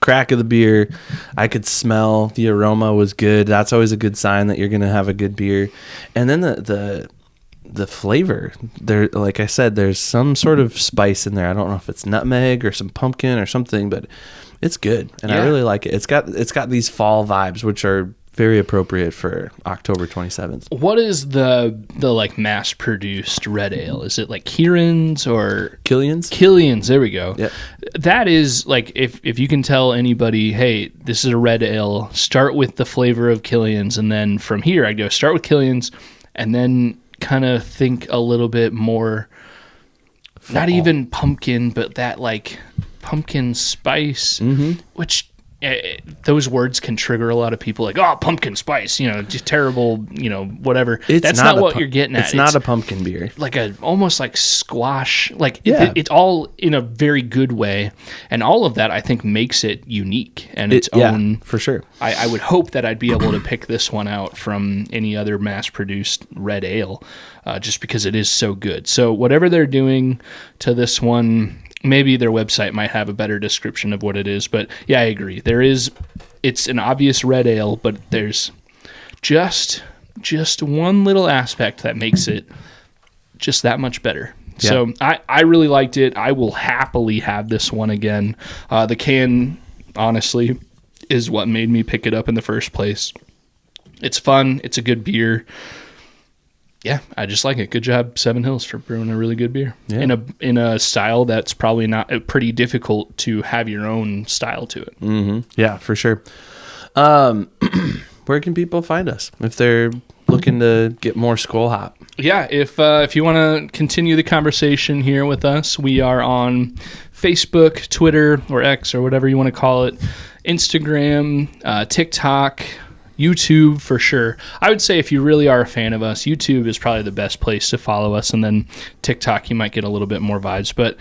crack of the beer, I could smell the aroma was good. That's always a good sign that you're going to have a good beer. And then the flavor, there, like I said, there's some sort of spice in there. I don't know if it's nutmeg or some pumpkin or something, but it's good, and I really like it. It's got these fall vibes, which are very appropriate for October 27th. What is the like mass produced red ale? Is it like Kieran's or Killian's? Killian's, there we go. Yep. That is like if you can tell anybody, hey, this is a red ale, start with the flavor of Killian's, and then from here I go start with Killian's, and then kind of think a little bit more, not even pumpkin, but that like pumpkin spice, which those words can trigger a lot of people, like, oh, pumpkin spice, just terrible, whatever. That's not what you're getting at. It's not a pumpkin beer. Like almost like squash, like it's all in a very good way, and all of that I think makes it unique and its own. Yeah, for sure. I would hope that I'd be able to pick this one out from any other mass-produced red ale, just because it is so good. So whatever they're doing to this one, maybe their website might have a better description of what it is, but yeah, I agree. It's an obvious red ale, but there's just one little aspect that makes it just that much better. Yeah. So I really liked it. I will happily have this one again. The can, honestly, is what made me pick it up in the first place. It's fun. It's a good beer. Yeah, I just like it. Good job, Seven Hills, for brewing a really good beer in a style that's probably not pretty difficult to have your own style to it. Mm-hmm. Yeah, for sure. Where can people find us if they're looking to get more Skol Hop? Yeah, if you want to continue the conversation here with us, we are on Facebook, Twitter, or X, or whatever you want to call it, Instagram, TikTok, YouTube for sure. I would say if you really are a fan of us, YouTube is probably the best place to follow us, and then TikTok you might get a little bit more vibes. But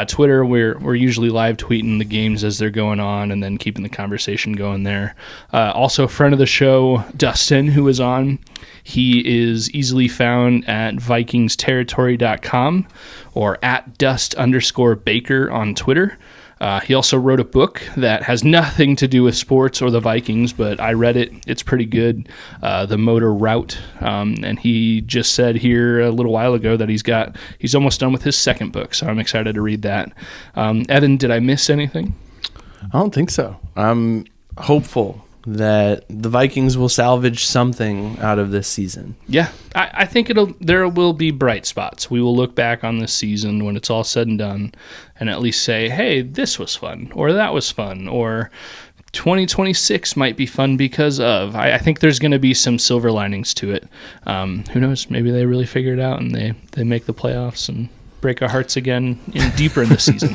Twitter, we're usually live tweeting the games as they're going on, and then keeping the conversation going there. Also, a friend of the show, Dustin, who is on, he is easily found at VikingsTerritory.com or at Dust_Baker on Twitter. He also wrote a book that has nothing to do with sports or the Vikings, but I read it. It's pretty good, The Motor Route. And he just said here a little while ago that he's almost done with his second book, so I'm excited to read that. Evan, did I miss anything? I don't think so. I'm hopeful that the Vikings will salvage something out of this season. Yeah, I think there will be bright spots. We will look back on this season when it's all said and done and at least say, hey, this was fun, or that was fun, or 2026 might be fun because of. I think there's going to be some silver linings to it. Who knows? Maybe they really figure it out and they make the playoffs and break our hearts again deeper in the season.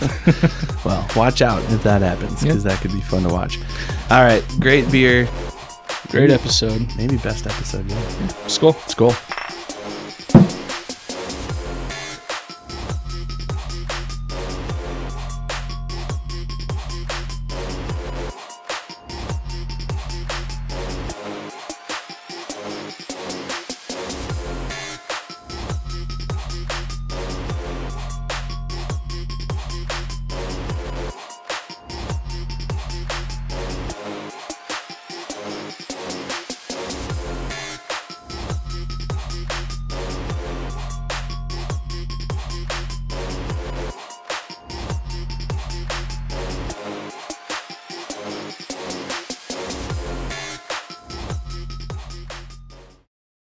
Well, watch out if that happens, because that could be fun to watch. All right, great beer. Great episode. Maybe best episode yet. Skol. Skol.